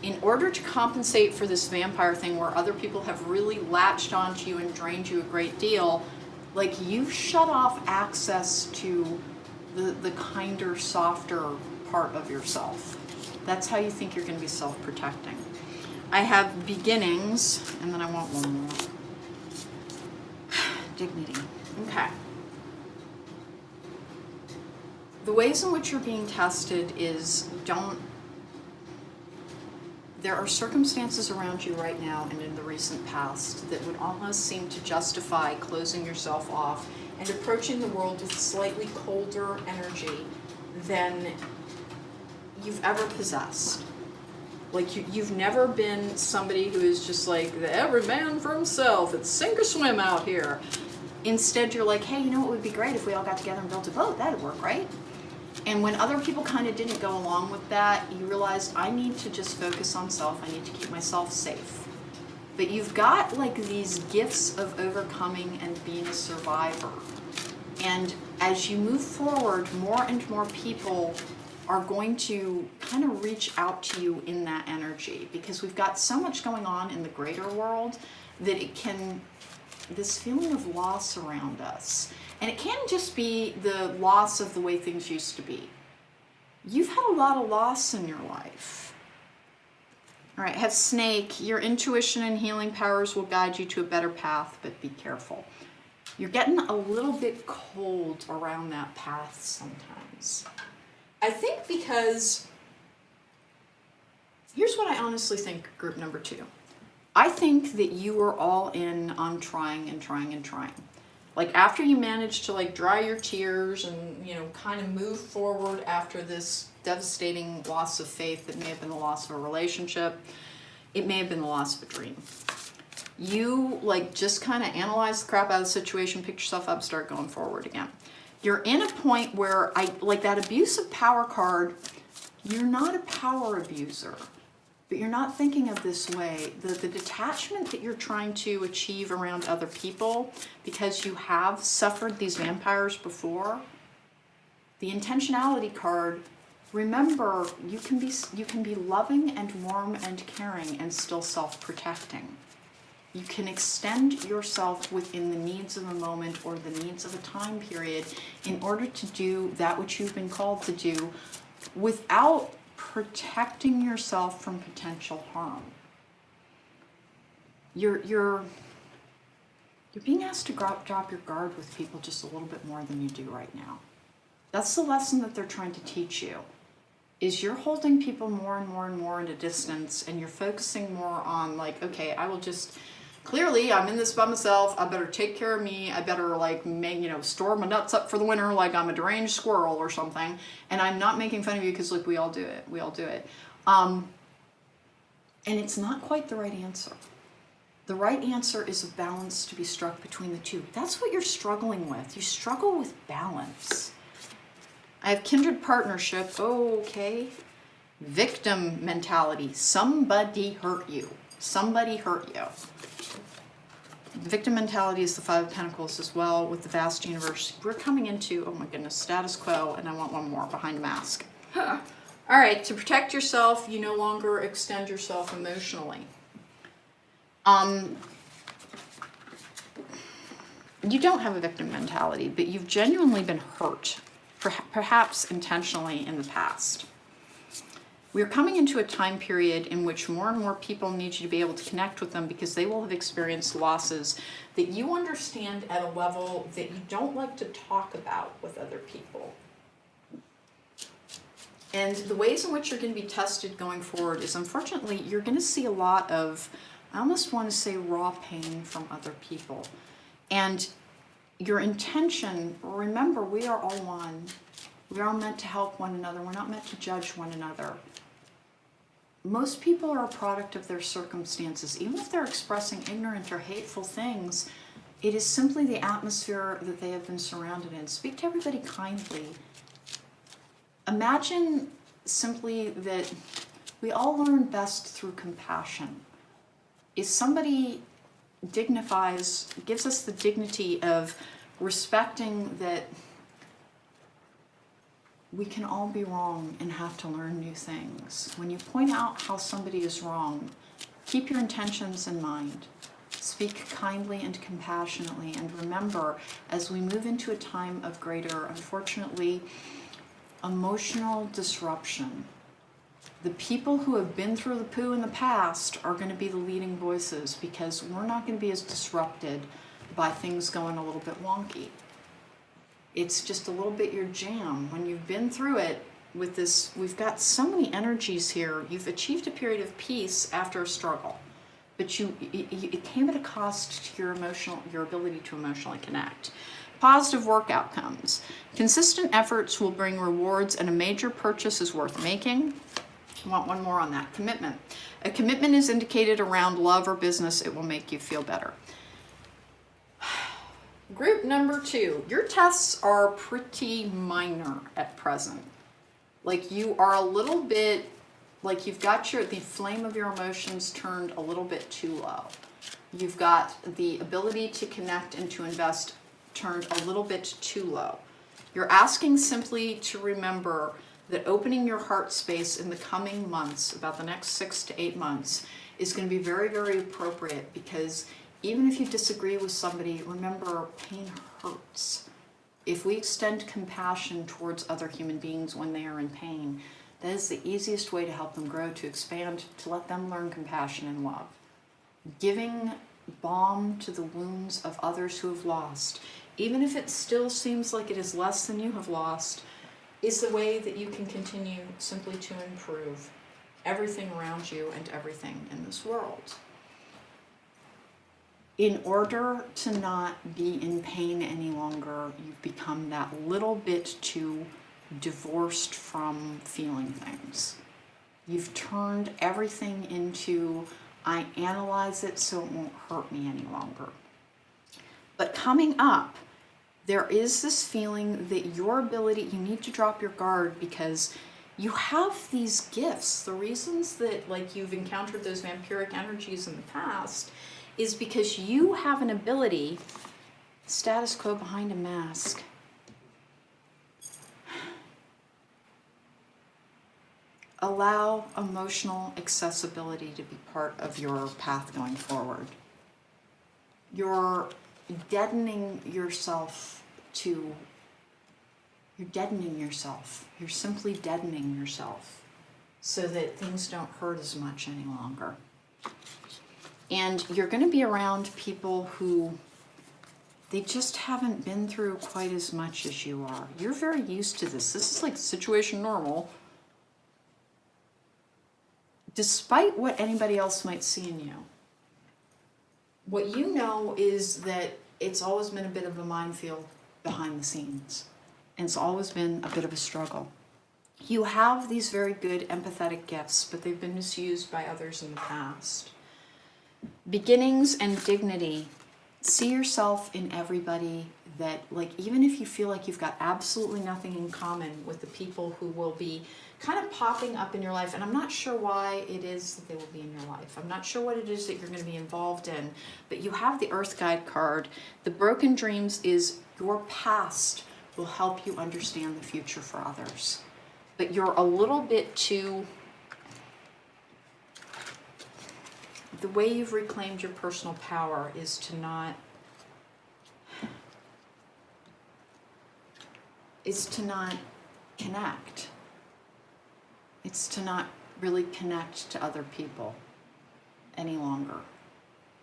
In order to compensate for this vampire thing where other people have really latched onto you and drained you a great deal, like you've shut off access to the kinder, softer part of yourself. That's how you think you're going to be self-protecting. I have beginnings, and then I want one more. Dignity. Okay. The ways in which you're being tested is there are circumstances around you right now and in the recent past that would almost seem to justify closing yourself off and approaching the world with slightly colder energy than you've ever possessed. Like you've never been somebody who is just like, every man for himself, it's sink or swim out here. Instead, you're like, hey, you know what would be great if we all got together and built a boat? That'd work, right? And when other people kind of didn't go along with that, you realized I need to just focus on self. I need to keep myself safe. But you've got like these gifts of overcoming and being a survivor. And as you move forward, more and more people are going to kind of reach out to you in that energy, because we've got so much going on in the greater world that this feeling of loss around us. And it can't just be the loss of the way things used to be. You've had a lot of loss in your life. All right, have snake. Your intuition and healing powers will guide you to a better path, but be careful. You're getting a little bit cold around that path sometimes. I think because, here's what I honestly think, group number 2. I think that you are all in on trying and trying and trying. Like after you manage to like dry your tears and, you know, kind of move forward after this devastating loss of faith that may have been the loss of a relationship, it may have been the loss of a dream. You like just kind of analyze the crap out of the situation, pick yourself up, start going forward again. You're in a point where like that abusive power card, you're not a power abuser. But you're not thinking of this way. The detachment that you're trying to achieve around other people, because you have suffered these vampires before, the intentionality card, remember, you can be loving and warm and caring and still self-protecting. You can extend yourself within the needs of a moment or the needs of a time period in order to do that which you've been called to do without protecting yourself from potential harm. You're being asked to drop your guard with people just a little bit more than you do right now. That's the lesson that they're trying to teach you, is you're holding people more and more and more at a distance, and you're focusing more on like, okay, I will just, clearly I'm in this by myself, I better take care of me, I better like store my nuts up for the winter like I'm a deranged squirrel or something, and I'm not making fun of you because like we all do it. And it's not quite the right answer. The right answer is a balance to be struck between the two. That's what you're struggling with. You struggle with balance. I have kindred partnership, okay. Victim mentality, somebody hurt you. Somebody hurt you. Victim mentality is the 5 of Pentacles as well with the vast universe. We're coming into, oh my goodness, status quo, and I want one more, behind a mask. All right, to protect yourself, you no longer extend yourself emotionally. You don't have a victim mentality, but you've genuinely been hurt, perhaps intentionally in the past. We're coming into a time period in which more and more people need you to be able to connect with them because they will have experienced losses that you understand at a level that you don't like to talk about with other people. And the ways in which you're going to be tested going forward is, unfortunately, you're going to see a lot of, I almost want to say, raw pain from other people. And your intention, remember, we are all one. We are meant to help one another. We're not meant to judge one another. Most people are a product of their circumstances. Even if they're expressing ignorant or hateful things, it is simply the atmosphere that they have been surrounded in. Speak to everybody kindly. Imagine simply that we all learn best through compassion. If somebody dignifies, gives us the dignity of respecting that we can all be wrong and have to learn new things. When you point out how somebody is wrong, keep your intentions in mind. Speak kindly and compassionately, and remember, as we move into a time of greater, unfortunately, emotional disruption, the people who have been through the poo in the past are going to be the leading voices, because we're not going to be as disrupted by things going a little bit wonky. It's just a little bit your jam. When you've been through it with this, we've got so many energies here. You've achieved a period of peace after a struggle, but it came at a cost to your ability to emotionally connect. Positive work outcomes. Consistent efforts will bring rewards, and a major purchase is worth making. I want one more on that. Commitment. A commitment is indicated around love or business. It will make you feel better. Group number 2. Your tests are pretty minor at present. Like, you are a little bit, like you've got the flame of your emotions turned a little bit too low. You've got the ability to connect and to invest turned a little bit too low. You're asking simply to remember that opening your heart space in the coming months, about the next 6 to 8 months, is going to be very, very appropriate, because even if you disagree with somebody, remember, pain hurts. If we extend compassion towards other human beings when they are in pain, that is the easiest way to help them grow, to expand, to let them learn compassion and love. Giving balm to the wounds of others who have lost, even if it still seems like it is less than you have lost, is the way that you can continue simply to improve everything around you and everything in this world. In order to not be in pain any longer, you've become that little bit too divorced from feeling things. You've turned everything into, I analyze it so it won't hurt me any longer. But coming up, there is this feeling that your ability, you need to drop your guard, because you have these gifts. The reasons that you've encountered those vampiric energies in the past is because you have an ability, status quo behind a mask. Allow emotional accessibility to be part of your path going forward. You're deadening yourself you're deadening yourself. You're simply deadening yourself so that things don't hurt as much any longer. And you're going to be around people who, they just haven't been through quite as much as you are. You're very used to this. This is like situation normal. Despite what anybody else might see in you, what you know is that it's always been a bit of a minefield behind the scenes. And it's always been a bit of a struggle. You have these very good empathetic gifts, but they've been misused by others in the past. Beginnings and dignity. See yourself in everybody that, even if you feel like you've got absolutely nothing in common with the people who will be kind of popping up in your life, and I'm not sure why it is that they will be in your life. I'm not sure what it is that you're going to be involved in, but you have the Earth Guide card. The Broken Dreams is your past will help you understand the future for others. But you're a little bit too... The way you've reclaimed your personal power is to not connect. It's to not really connect to other people any longer.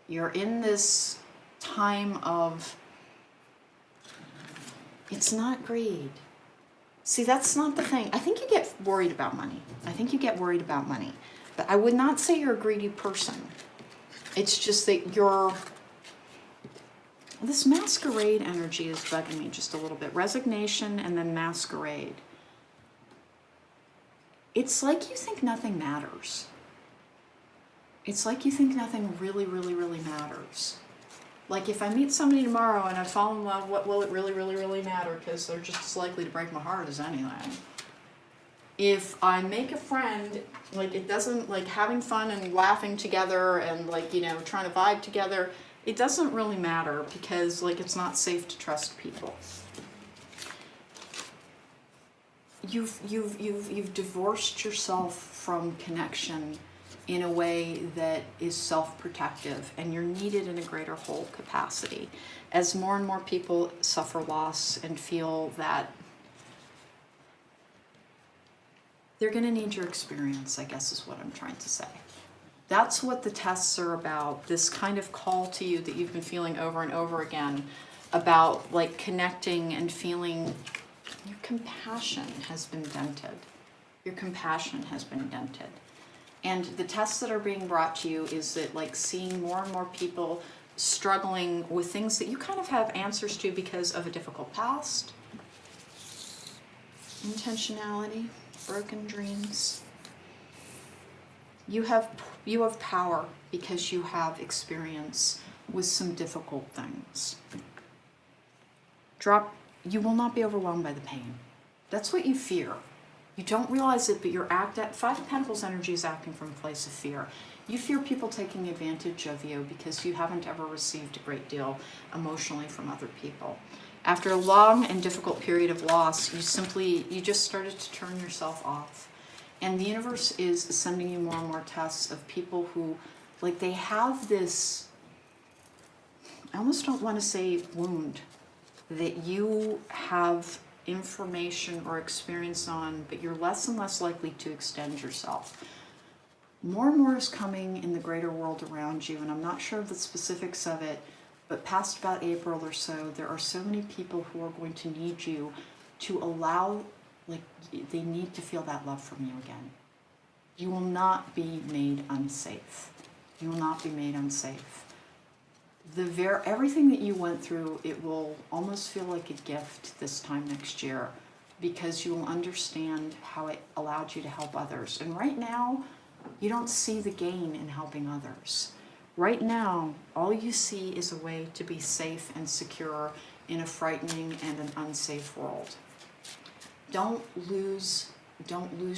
You're in this time of, it's not greed. See, that's not the thing. I think you get worried about money. But I would not say you're a greedy person. It's just that this masquerade energy is bugging me just a little bit. Resignation and then masquerade. It's like you think nothing matters. It's like you think nothing really, really, really matters. Like if I meet somebody tomorrow and I fall in love, what will it really, really, really matter? Because they're just as likely to break my heart as anything. If I make a friend, like it doesn't, like having fun and laughing together and like, you know, trying to vibe together, it doesn't really matter because like it's not safe to trust people. You've divorced yourself from connection in a way that is self-protective, and you're needed in a greater whole capacity. As more and more people suffer loss and feel that they're going to need your experience, I guess is what I'm trying to say. That's what the tests are about, this kind of call to you that you've been feeling over and over again about like connecting and feeling your compassion has been dented. Your compassion has been dented. And the tests that are being brought to you is that like seeing more and more people struggling with things that you kind of have answers to because of a difficult past, intentionality, broken dreams. You have power because you have experience with some difficult things. You will not be overwhelmed by the pain. That's what you fear. You don't realize it, but you're Five of Pentacles energy is acting from a place of fear. You fear people taking advantage of you because you haven't ever received a great deal emotionally from other people. After a long and difficult period of loss, you just started to turn yourself off. And the universe is sending you more and more tests of people who, like, they have this, I almost don't want to say wound, that you have information or experience on, but you're less and less likely to extend yourself. More and more is coming in the greater world around you, and I'm not sure of the specifics of it, but past about April or so, there are so many people who are going to need you to allow, like, they need to feel that love from you again. You will not be made unsafe. You will not be made unsafe. Everything that you went through, it will almost feel like a gift this time next year because you will understand how it allowed you to help others. And right now, you don't see the gain in helping others. Right now, all you see is a way to be safe and secure in a frightening and an unsafe world. Don't lose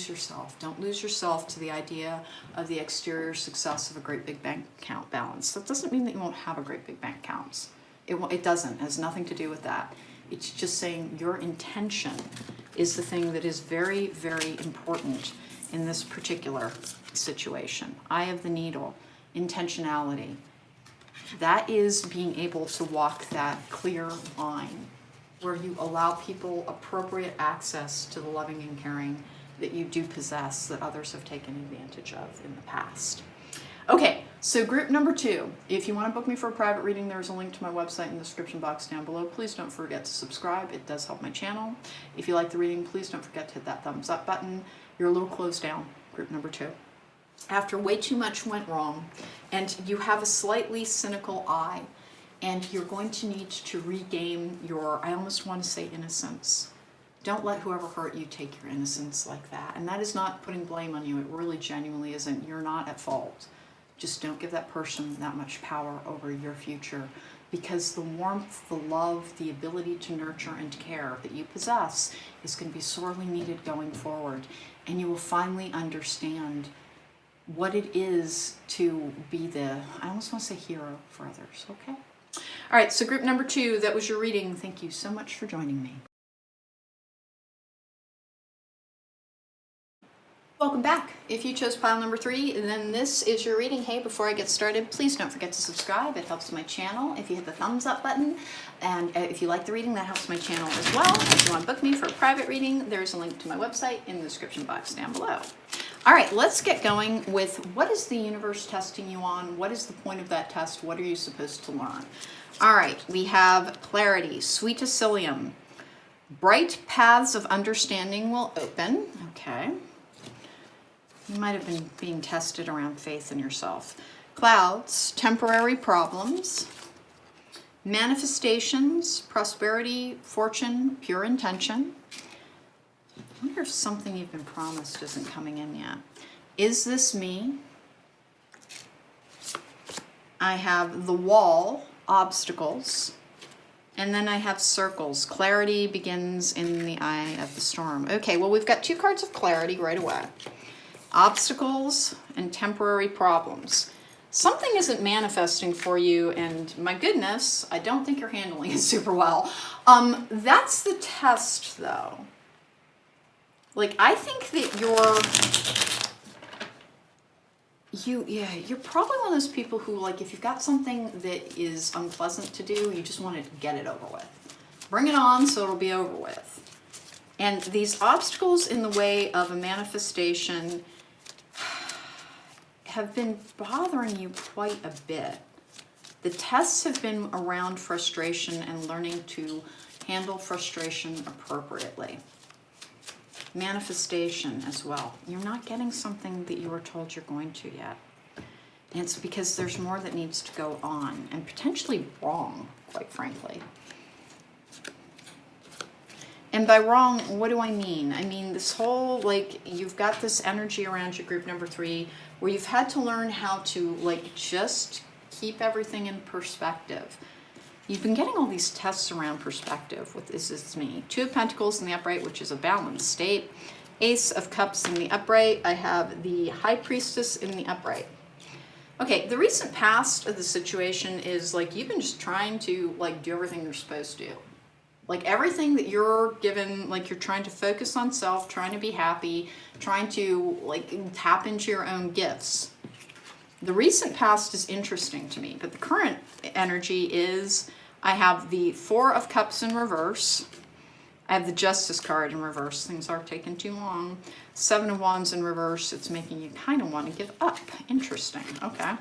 yourself. Don't lose yourself to the idea of the exterior success of a great big bank account balance. That doesn't mean that you won't have a great big bank account. It doesn't. It has nothing to do with that. It's just saying your intention is the thing that is very, very important in this particular situation. Eye of the needle, intentionality. That is being able to walk that clear line where you allow people appropriate access to the loving and caring that you do possess that others have taken advantage of in the past. Okay, so group number 2. If you want to book me for a private reading, there's a link to my website in the description box down below. Please don't forget to subscribe. It does help my channel. If you like the reading, please don't forget to hit that thumbs up button. You're a little closed down, group number 2. After way too much went wrong, and you have a slightly cynical eye, and you're going to need to regain your, I almost want to say, innocence. Don't let whoever hurt you take your innocence like that. And that is not putting blame on you. It really genuinely isn't. You're not at fault. Just don't give that person that much power over your future, because the warmth, the love, the ability to nurture and care that you possess is going to be sorely needed going forward. And you will finally understand what it is to be the, I almost want to say, hero for others, okay? All right, so group number 2, that was your reading. Thank you so much for joining me. Welcome back. If you chose pile number 3, then this is your reading. Hey, before I get started, please don't forget to subscribe. It helps my channel if you hit the thumbs up button. And if you like the reading, that helps my channel as well. If you want to book me for a private reading, there's a link to my website in the description box down below. All right, let's get going with what is the universe testing you on? What is the point of that test? What are you supposed to learn? All right, we have clarity, sweet psyllium. Bright paths of understanding will open. Okay. You might have been being tested around faith in yourself. Clouds, temporary problems. Manifestations, prosperity, fortune, pure intention. I wonder if something you've been promised isn't coming in yet. Is this me? I have the wall, obstacles, and then I have circles. Clarity begins in the eye of the storm. Okay, well, we've got 2 cards of clarity right away. Obstacles and temporary problems. Something isn't manifesting for you, and my goodness, I don't think you're handling it super well. That's the test, though. Like, I think that you're probably one of those people who, like, if you've got something that is unpleasant to do, you just want to get it over with. Bring it on so it'll be over with. And these obstacles in the way of a manifestation have been bothering you quite a bit. The tests have been around frustration and learning to handle frustration appropriately. Manifestation as well. You're not getting something that you were told you're going to yet. And it's because there's more that needs to go on, and potentially wrong, quite frankly. And by wrong, what do I mean? I mean this whole, like, you've got this energy around your group number 3 where you've had to learn how to, like, just keep everything in perspective. You've been getting all these tests around perspective with Is This Me? 2 of Pentacles in the upright, which is a balanced state. Ace of Cups in the upright. I have the High Priestess in the upright. Okay, the recent past of the situation is, like, you've been just trying to, like, do everything you're supposed to do. Like, everything that you're given, like, you're trying to focus on self, trying to be happy, trying to, like, tap into your own gifts. The recent past is interesting to me, but the current energy is, I have the 4 of Cups in reverse. I have the Justice card in reverse. Things are taking too long. 7 of Wands in reverse. It's making you kind of want to give up. Interesting. Okay.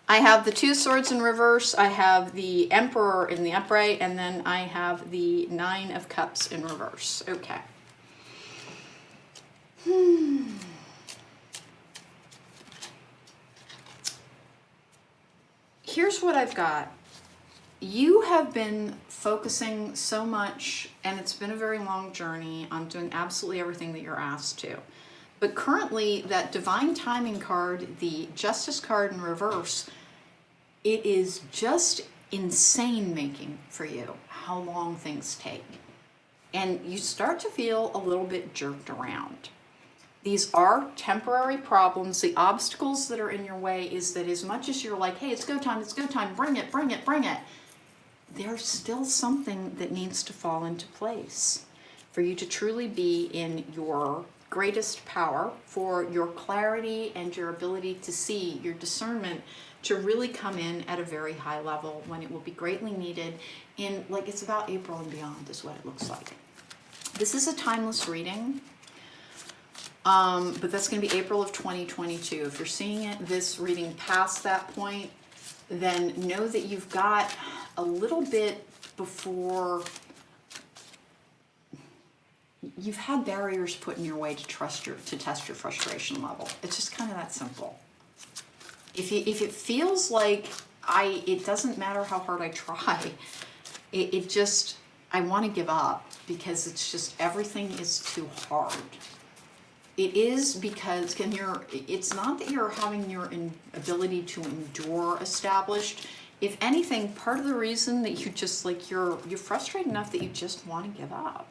I have the 2 Swords in reverse. I have the Emperor in the upright. And then I have the 9 of Cups in reverse. Okay. Here's what I've got. You have been focusing so much, and it's been a very long journey, on doing absolutely everything that you're asked to. But currently, that Divine Timing card, the Justice card in reverse, it is just insane making for you how long things take. And you start to feel a little bit jerked around. These are temporary problems. The obstacles that are in your way is that as much as you're like, hey, it's go time, bring it, bring it, bring it, there's still something that needs to fall into place for you to truly be in your greatest power, for your clarity and your ability to see, your discernment to really come in at a very high level when it will be greatly needed in, like, it's about April and beyond is what it looks like. This is a timeless reading. But that's going to be April of 2022. If you're seeing it, this reading past that point, then know that you've got a little bit before you've had barriers put in your way to test your frustration level. It's just kind of that simple. If it feels like it doesn't matter how hard I try, it just, I want to give up because it's just, everything is too hard. It is because it's not that you're having your ability to endure established. If anything, part of the reason that you just, like, you're frustrated enough that you just want to give up.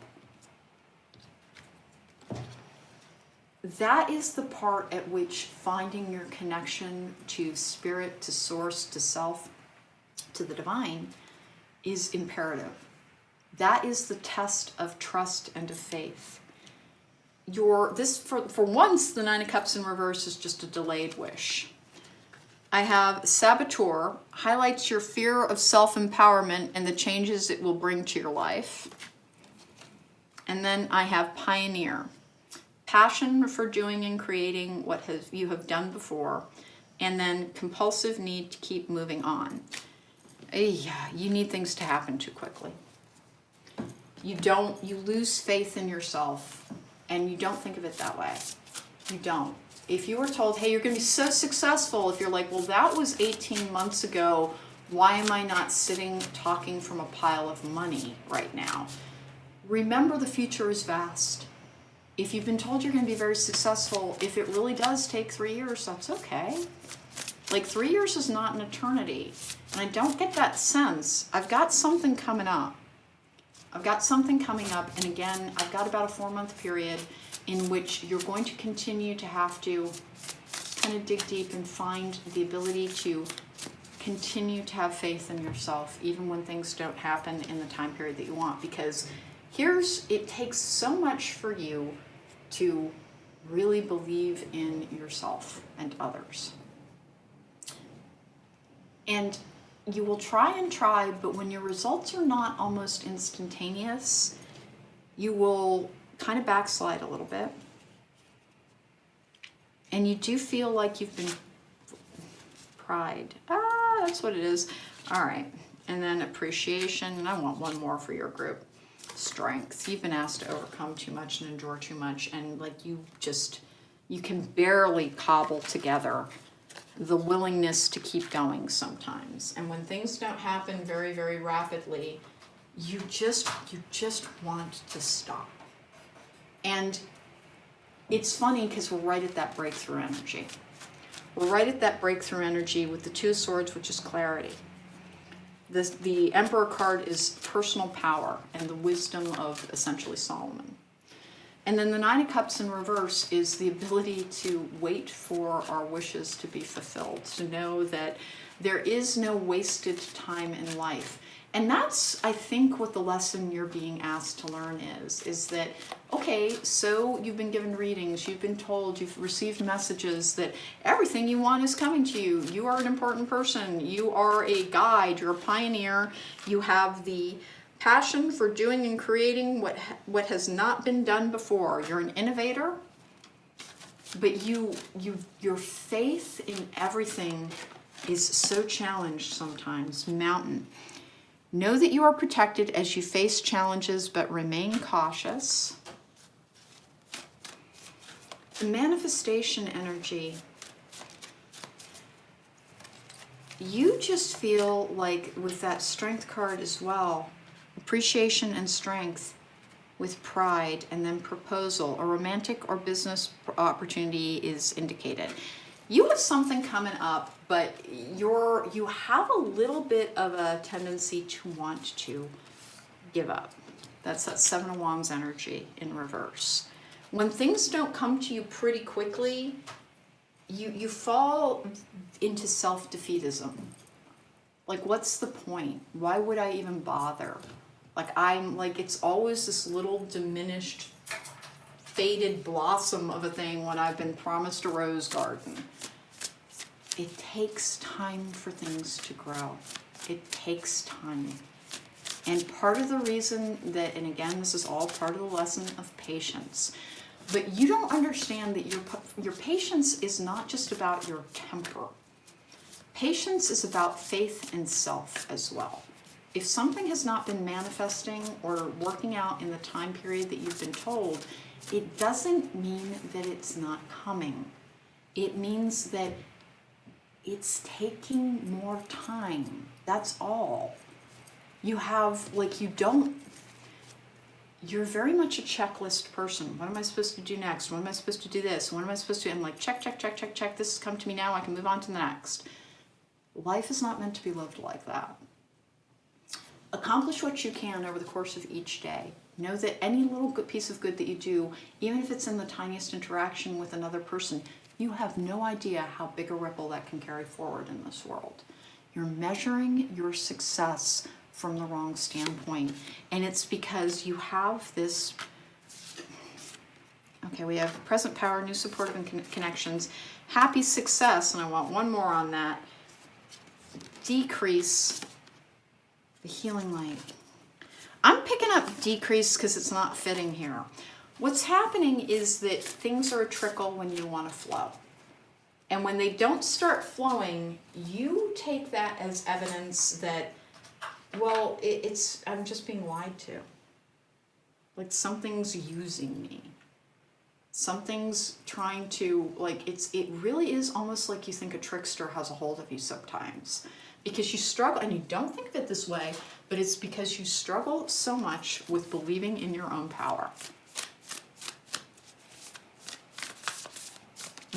That is the part at which finding your connection to spirit, to source, to self, to the divine is imperative. That is the test of trust and of faith. For once, the 9 of Cups in reverse is just a delayed wish. I have Saboteur, highlights your fear of self-empowerment and the changes it will bring to your life. And then I have Pioneer. passion for doing and creating what you have done before, and then compulsive need to keep moving on. Yeah, you need things to happen too quickly. You lose faith in yourself, and you don't think of it that way. You don't. If you were told, hey, you're going to be so successful, if you're like, well, that was 18 months ago, why am I not sitting talking from a pile of money right now? Remember, the future is vast. If you've been told you're going to be very successful, if it really does take 3 years, that's okay. Like 3 years is not an eternity. And I don't get that sense. I've got something coming up. And again, I've got about a 4-month period in which you're going to continue to have to kind of dig deep and find the ability to continue to have faith in yourself, even when things don't happen in the time period that you want. Because it takes so much for you to really believe in yourself and others. And you will try, but when your results are not almost instantaneous, you will kind of backslide a little bit. And you do feel like you've been pride. That's what it is. All right. And then appreciation. And I want one more for your group. Strength. You've been asked to overcome too much and endure too much. And like you can barely cobble together the willingness to keep going sometimes. And when things don't happen very, very rapidly, you just want to stop. And it's funny because we're right at that breakthrough energy. We're right at that breakthrough energy with the Two of Swords, which is clarity. The Emperor card is personal power and the wisdom of essentially Solomon. And then the Nine of Cups in reverse is the ability to wait for our wishes to be fulfilled, to know that there is no wasted time in life. And that's, I think, what the lesson you're being asked to learn is that, okay, so you've been given readings, you've been told, you've received messages that everything you want is coming to you. You are an important person. You are a guide. You're a pioneer. You have the passion for doing and creating what has not been done before. You're an innovator, but your faith in everything is so challenged sometimes. Mountain. Know that you are protected as you face challenges, but remain cautious. The manifestation energy. You just feel like with that strength card as well, appreciation and strength with pride, and then proposal. A romantic or business opportunity is indicated. You have something coming up, but you have a little bit of a tendency to want to give up. That's that Seven of Wands energy in reverse. When things don't come to you pretty quickly, you fall into self-defeatism. Like, what's the point? Why would I even bother? It's always this little diminished, faded blossom of a thing when I've been promised a rose garden. It takes time for things to grow. It takes time. And part of the reason that, and again, this is all part of the lesson of patience, but you don't understand that your patience is not just about your temper. Patience is about faith in self as well. If something has not been manifesting or working out in the time period that you've been told, it doesn't mean that it's not coming. It means that it's taking more time. That's all. You're very much a checklist person. What am I supposed to do next? When am I supposed to do this? When am I supposed to? I'm like, check. This has come to me now. I can move on to the next. Life is not meant to be lived like that. Accomplish what you can over the course of each day. Know that any little good piece of good that you do, even if it's in the tiniest interaction with another person, you have no idea how big a ripple that can carry forward in this world. You're measuring your success from the wrong standpoint. And it's because you have this, okay, we have present power, new supportive and connections, happy success, and I want one more on that. Decrease, the healing light. I'm picking up decrease because it's not fitting here. What's happening is that things are a trickle when you want to flow. And when they don't start flowing, you take that as evidence that, well, I'm just being lied to. Like something's using me. Something's trying to, like, it really is almost like you think a trickster has a hold of you sometimes. Because you struggle, and you don't think of it this way, but it's because you struggle so much with believing in your own power.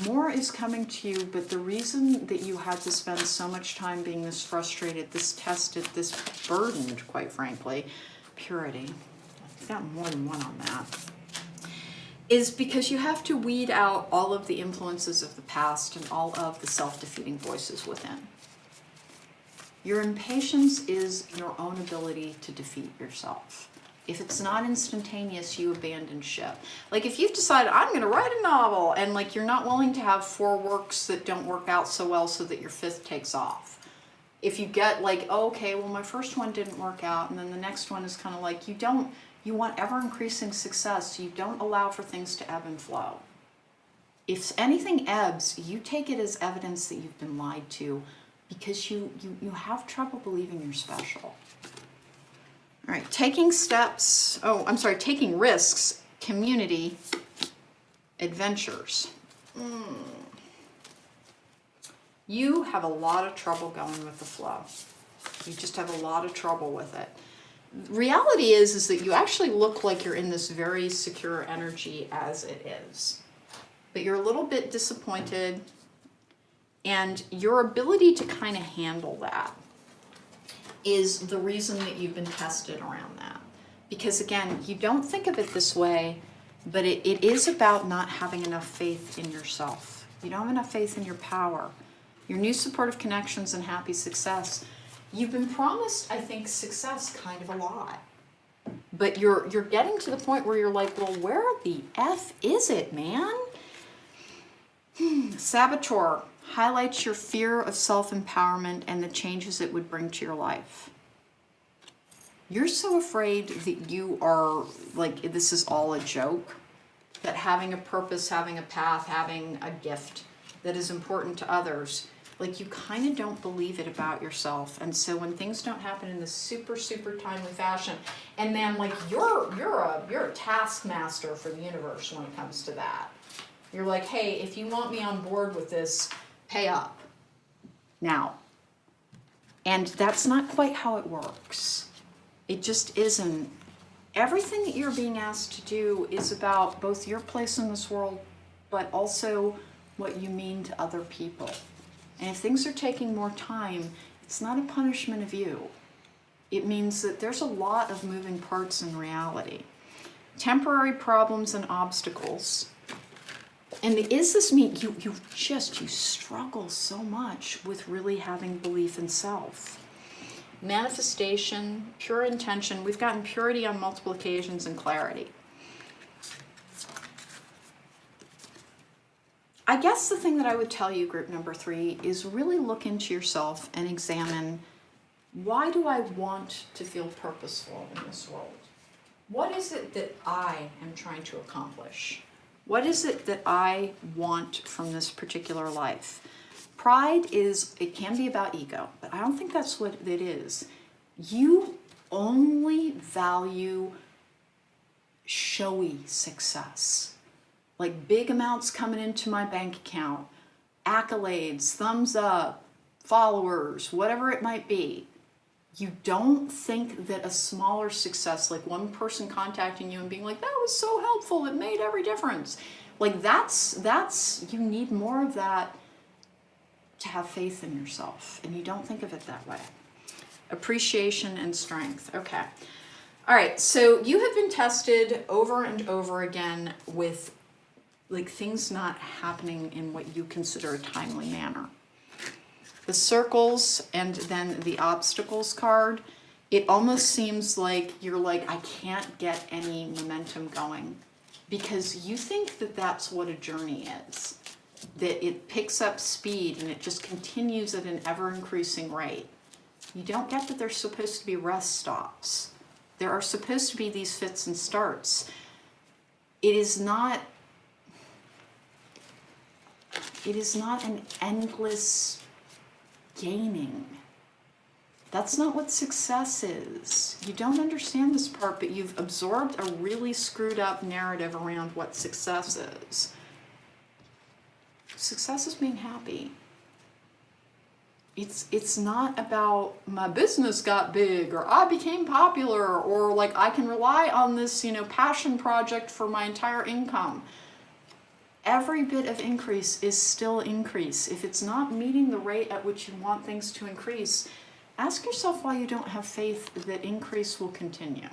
More is coming to you, but the reason that you had to spend so much time being this frustrated, this tested, this burdened, quite frankly, purity, I've got more than one on that, is because you have to weed out all of the influences of the past and all of the self-defeating voices within. Your impatience is your own ability to defeat yourself. If it's not instantaneous, you abandon ship. Like if you've decided, I'm going to write a novel, and like you're not willing to have 4 works that don't work out so well so that your 5th takes off. If you get like, oh, okay, well my first one didn't work out, and then the next one is kind of like, you want ever increasing success. You don't allow for things to ebb and flow. If anything ebbs, you take it as evidence that you've been lied to because you have trouble believing you're special. All right, taking risks, community, adventures. You have a lot of trouble going with the flow. You just have a lot of trouble with it. Reality is that you actually look like you're in this very secure energy as it is. But you're a little bit disappointed, and your ability to kind of handle that is the reason that you've been tested around that. Because again, you don't think of it this way, but it is about not having enough faith in yourself. You don't have enough faith in your power, your new supportive connections and happy success. You've been promised, I think, success kind of a lot. But you're getting to the point where you're like, well, where the F is it, man? Saboteur highlights your fear of self-empowerment and the changes it would bring to your life. You're so afraid that you are, like, this is all a joke, that having a purpose, having a path, having a gift that is important to others, like you kind of don't believe it about yourself. And so when things don't happen in this super, super timely fashion, and then like you're a taskmaster for the universe when it comes to that. You're like, hey, if you want me on board with this, pay up now. And that's not quite how it works. It just isn't. Everything that you're being asked to do is about both your place in this world, but also what you mean to other people. And if things are taking more time, it's not a punishment of you. It means that there's a lot of moving parts in reality. Temporary problems and obstacles. And is this mean you struggle so much with really having belief in self? Manifestation, pure intention. We've gotten purity on multiple occasions and clarity. I guess the thing that I would tell you, group number 3, is really look into yourself and examine, why do I want to feel purposeful in this world? What is it that I am trying to accomplish? What is it that I want from this particular life? Pride it can be about ego, but I don't think that's what it is. You only value showy success. Like big amounts coming into my bank account, accolades, thumbs up, followers, whatever it might be. You don't think that a smaller success, like one person contacting you and being like, that was so helpful, it made every difference. Like that's you need more of that to have faith in yourself. And you don't think of it that way. Appreciation and strength. Okay. All right. So you have been tested over and over again with like things not happening in what you consider a timely manner. The circles and then the obstacles card, it almost seems like you're like, I can't get any momentum going because you think that that's what a journey is, that it picks up speed and it just continues at an ever increasing rate. You don't get that there's supposed to be rest stops. There are supposed to be these fits and starts. it is not an endless gaining. That's not what success is. You don't understand this part, but you've absorbed a really screwed up narrative around what success is. Success is being happy. It's not about my business got big or I became popular or like I can rely on this, passion project for my entire income. Every bit of increase is still increase. If it's not meeting the rate at which you want things to increase, ask yourself why you don't have faith that increase will continue.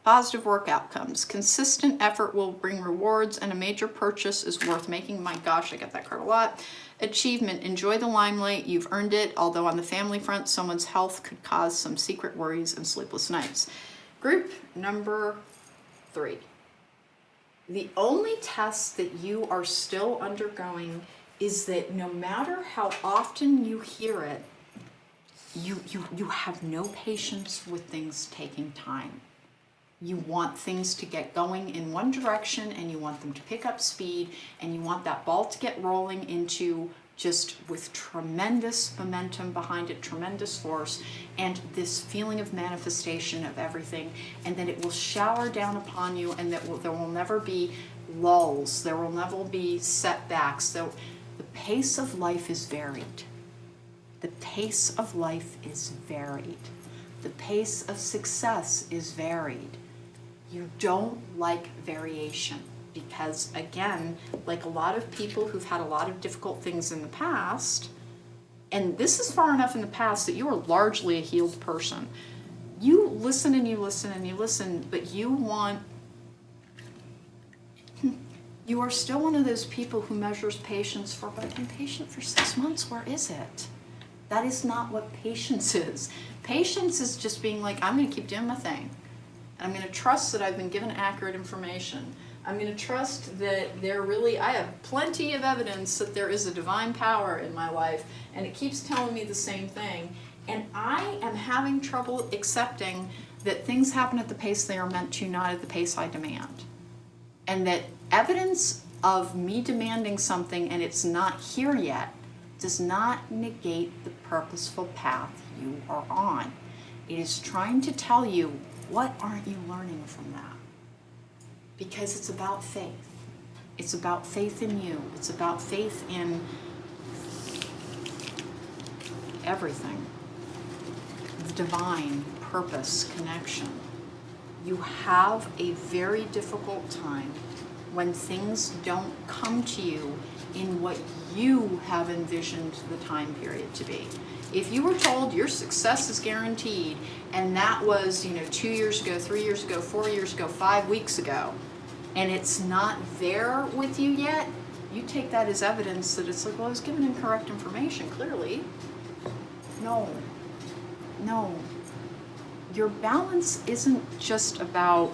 Positive work outcomes. Consistent effort will bring rewards and a major purchase is worth making. My gosh, I get that card a lot. Achievement. Enjoy the limelight. You've earned it. Although on the family front, someone's health could cause some secret worries and sleepless nights. Group number 3. The only test that you are still undergoing is that no matter how often you hear it, you have no patience with things taking time. You want things to get going in one direction and you want them to pick up speed and you want that ball to get rolling into just with tremendous momentum behind it, tremendous force, and this feeling of manifestation of everything, and then it will shower down upon you and there will never be lulls, there will never be setbacks. So the pace of life is varied. The pace of life is varied. The pace of success is varied. You don't like variation because, again, like a lot of people who've had a lot of difficult things in the past, and this is far enough in the past that you are largely a healed person. You listen and you listen and you listen, but you are still one of those people who measures patience for, but I've been patient for 6 months, where is it? That is not what patience is. Patience is just being like, I'm going to keep doing my thing. And I'm going to trust that I've been given accurate information. I'm going to trust that I have plenty of evidence that there is a divine power in my life, and it keeps telling me the same thing. And I am having trouble accepting that things happen at the pace they are meant to, not at the pace I demand. And that evidence of me demanding something and it's not here yet does not negate the purposeful path you are on. It is trying to tell you, what aren't you learning from that? Because it's about faith. It's about faith in you. It's about faith in everything. The divine purpose, connection. You have a very difficult time when things don't come to you in what you have envisioned the time period to be. If you were told your success is guaranteed, and that was 2 years ago, 3 years ago, 4 years ago, 5 weeks ago, and it's not there with you yet, you take that as evidence that it's like, well, I was given incorrect information, clearly. No. Your balance isn't just about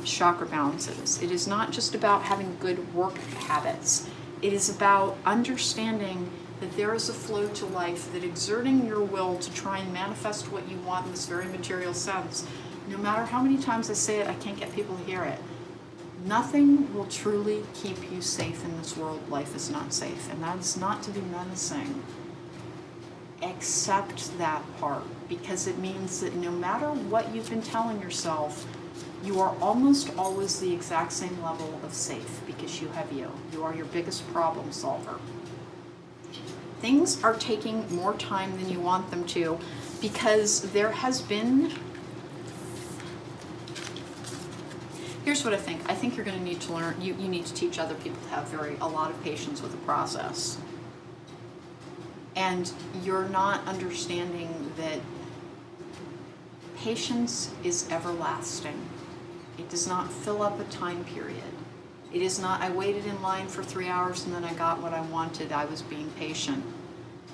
chakra balances. It is not just about having good work habits. It is about understanding that there is a flow to life, that exerting your will to try and manifest what you want in this very material sense, no matter how many times I say it, I can't get people to hear it. Nothing will truly keep you safe in this world. Life is not safe, and that is not to be menacing. Accept that part, because it means that no matter what you've been telling yourself, you are almost always the exact same level of safe, because you have you. You are your biggest problem solver. Things are taking more time than you want them to, because there has been... Here's what I think. I think you're going to need to learn, you need to teach other people to have a lot of patience with the process. And you're not understanding that patience is everlasting. It does not fill up a time period. It is not, I waited in line for 3 hours and then I got what I wanted. I was being patient.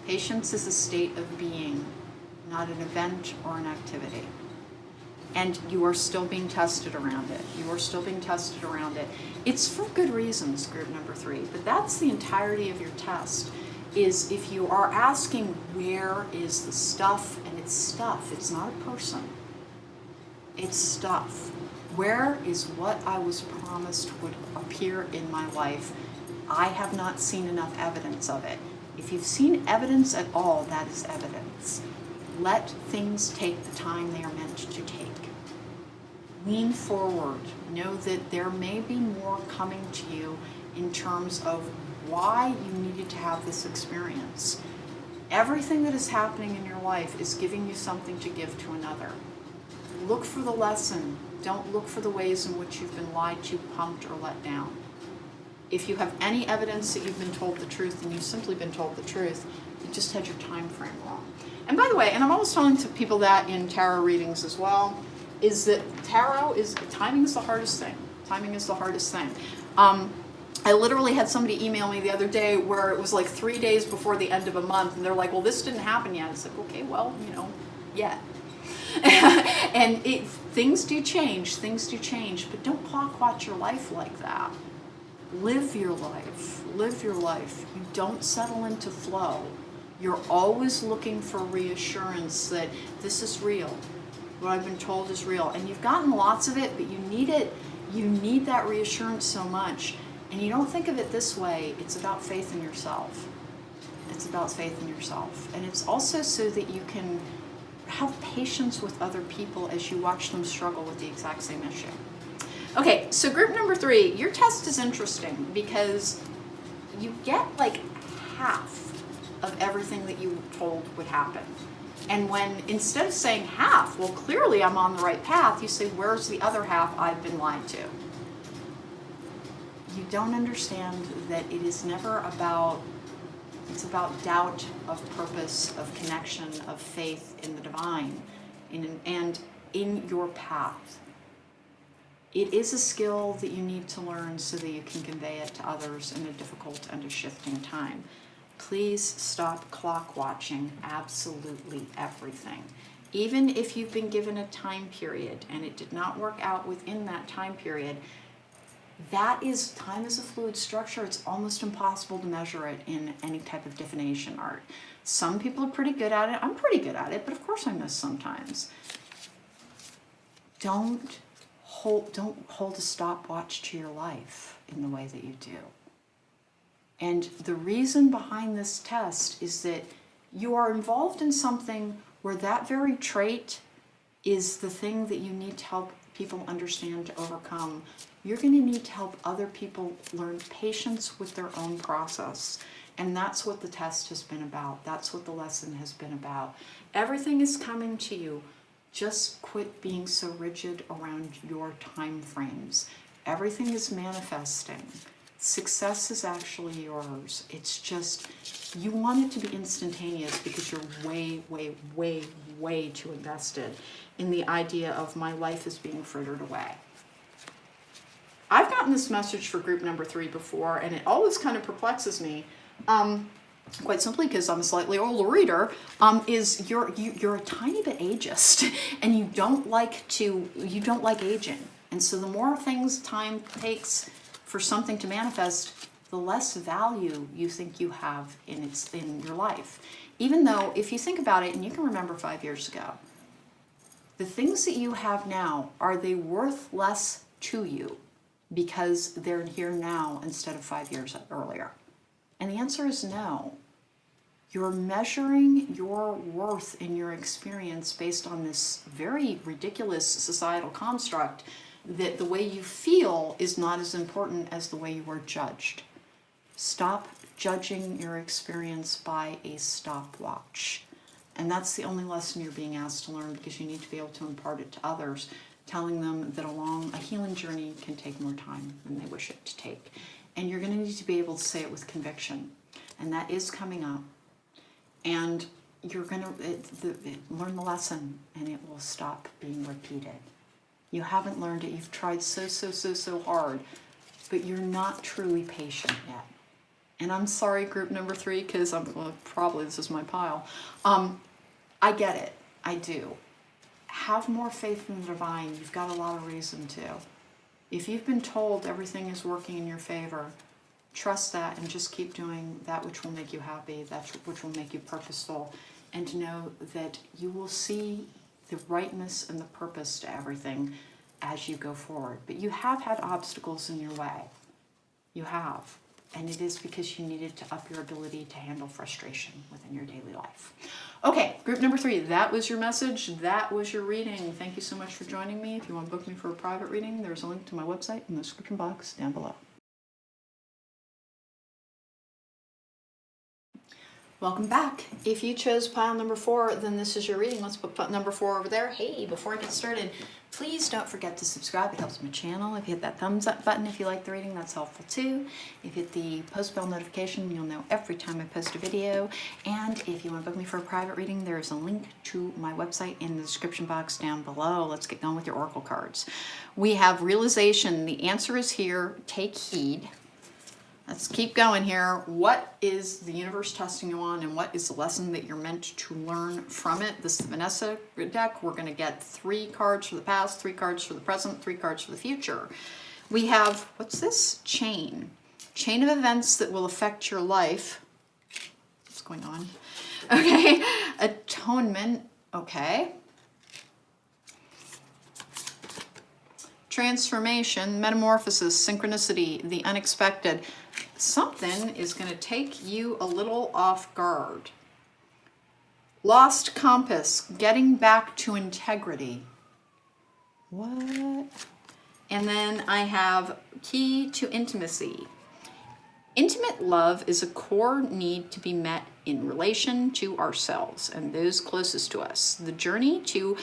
Patience is a state of being, not an event or an activity. And you are still being tested around it. You are still being tested around it. It's for good reasons, group number 3, but that's the entirety of your test, is if you are asking where is the stuff, and it's stuff, it's not a person. It's stuff. Where is what I was promised would appear in my life? I have not seen enough evidence of it. If you've seen evidence at all, that is evidence. Let things take the time they are meant to take. Lean forward. Know that there may be more coming to you in terms of why you needed to have this experience. Everything that is happening in your life is giving you something to give to another. Look for the lesson. Don't look for the ways in which you've been lied to, punked, or let down. If you have any evidence that you've been told the truth, then you've simply been told the truth. You just had your time frame wrong. And by the way, and I'm always telling to people that in tarot readings as well, is that timing is the hardest thing. Timing is the hardest thing. I literally had somebody email me the other day where it was like 3 days before the end of a month, and they're like, well, this didn't happen yet. It's like, okay, well, yet. And things do change, but don't clock watch your life like that. Live your life. You don't settle into flow. You're always looking for reassurance that this is real. What I've been told is real. And you've gotten lots of it, but you need it. You need that reassurance so much. And you don't think of it this way. It's about faith in yourself. And it's also so that you can have patience with other people as you watch them struggle with the exact same issue. Okay, so group number 3, your test is interesting because you get like half of everything that you were told would happen. And when, instead of saying half, well, clearly I'm on the right path, you say, where's the other half I've been lied to? You don't understand that it is never about, it's about doubt of purpose, of connection, of faith in the divine, and in your path. It is a skill that you need to learn so that you can convey it to others in a difficult and a shifting time. Please stop clock watching absolutely everything. Even if you've been given a time period and it did not work out within that time period, time is a fluid structure. It's almost impossible to measure it in any type of divination art. Some people are pretty good at it. I'm pretty good at it, but of course I miss sometimes. Don't hold a stopwatch to your life in the way that you do. And the reason behind this test is that you are involved in something where that very trait is the thing that you need to help people understand to overcome. You're going to need to help other people learn patience with their own process. And that's what the test has been about. That's what the lesson has been about. Everything is coming to you. Just quit being so rigid around your time frames. Everything is manifesting. Success is actually yours. It's just, you want it to be instantaneous because you're way, way, way, way too invested in the idea of my life is being frittered away. I've gotten this message for group number 3 before, and it always kind of perplexes me. Quite simply because I'm a slightly older reader, is you're a tiny bit ageist, and you don't like aging. And so the more time takes for something to manifest, the less value you think you have in your life. Even though, if you think about it, and you can remember 5 years ago, the things that you have now, are they worth less to you because they're here now instead of 5 years earlier? And the answer is no. You're measuring your worth in your experience based on this very ridiculous societal construct that the way you feel is not as important as the way you were judged. Stop judging your experience by a stopwatch. And that's the only lesson you're being asked to learn, because you need to be able to impart it to others, telling them that a healing journey can take more time than they wish it to take. And you're going to need to be able to say it with conviction. And that is coming up. And you're going to learn the lesson, and it will stop being repeated. You haven't learned it. You've tried so hard, but you're not truly patient yet. And I'm sorry, group number 3, because probably this is my pile. I get it. I do. Have more faith in the divine. You've got a lot of reason to. If you've been told everything is working in your favor, trust that and just keep doing that which will make you happy, that which will make you purposeful, and to know that you will see the rightness and the purpose to everything as you go forward. But you have had obstacles in your way. You have. And it is because you needed to up your ability to handle frustration within your daily life. Okay, group number 3, that was your message. That was your reading. Thank you so much for joining me. If you want to book me for a private reading, there's a link to my website in the description box down below. Welcome back. If you chose pile number 4, then this is your reading. Let's put number 4 over there. Hey, before I get started, please don't forget to subscribe. It helps my channel. If you hit that thumbs up button if you like the reading, that's helpful too. If you hit the post bell notification, you'll know every time I post a video. And if you want to book me for a private reading, there's a link to my website in the description box down below. Let's get going with your oracle cards. We have realization. The answer is here. Take heed. Let's keep going here. What is the universe testing you on, and what is the lesson that you're meant to learn from it? This is the Vanessa deck. We're going to get 3 cards for the past, 3 cards for the present, 3 cards for the future. We have, what's this? Chain. Chain of events that will affect your life. What's going on? Okay. Atonement. Okay. Transformation, metamorphosis, synchronicity, the unexpected. Something is going to take you a little off guard. Lost compass, getting back to integrity. What? And then I have key to intimacy. Intimate love is a core need to be met in relation to ourselves and those closest to us. The journey to